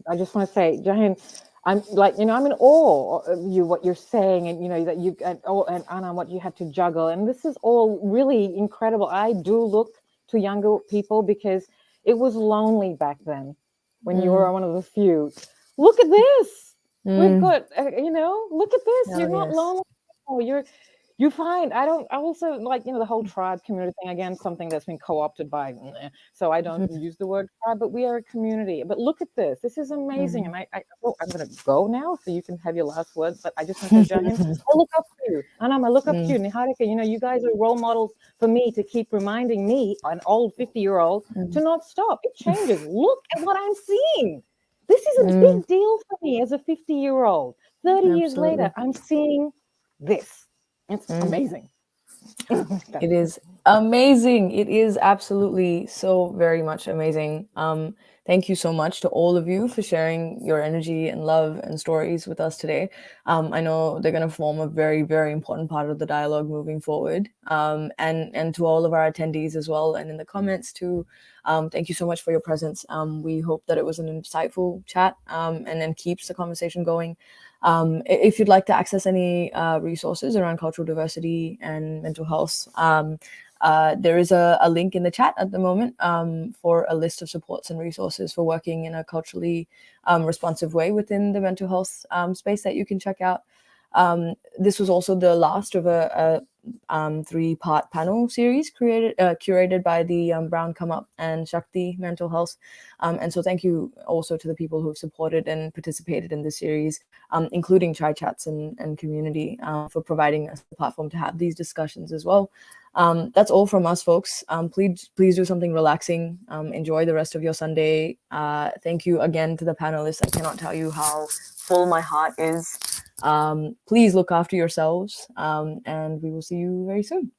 I just want to say, Jahin, I'm I'm in awe of you, what you're saying, and that you and Anna, what you had to juggle, and this is all really incredible. I do look to younger people because it was lonely back then when you were one of the few. Look at this. We've got look at this. You're not lonely. Oh, you find I also like the whole tribe community thing, again, something that's been co-opted by, so I don't use the word tribe, but we are a community. But look at this is amazing. And I'm gonna go now so you can have your last words, but I just want to say, Jahin, I look up to you, Anam, I look up to you, Niharika, you guys are role models for me to keep reminding me, an old 50-year-old, to not stop. It changes. Look at what I'm seeing. This is a big deal for me as a 50-year-old. 30 years later, I'm seeing this. It's amazing. It is amazing. It is absolutely so very much amazing. Thank you so much to all of you for sharing your energy and love and stories with us today. I know they're going to form a very, very important part of the dialogue moving forward. And to all of our attendees as well, and in the comments too, thank you so much for your presence. We hope that it was an insightful chat and then keeps the conversation going. If you'd like to access any resources around cultural diversity and mental health, there is a link in the chat at the moment for a list of supports and resources for working in a culturally responsive way within the mental health space that you can check out. This was also the last of a 3-part panel series curated by the Brown Come Up and Shakti Mental Health. And so thank you also to the people who have supported and participated in this series, including Chai Chats and community, for providing us the platform to have these discussions as well. That's all from us, folks. Please do something relaxing. Enjoy the rest of your Sunday. Thank you again to the panelists. I cannot tell you how full my heart is. Please look after yourselves, and we will see you very soon.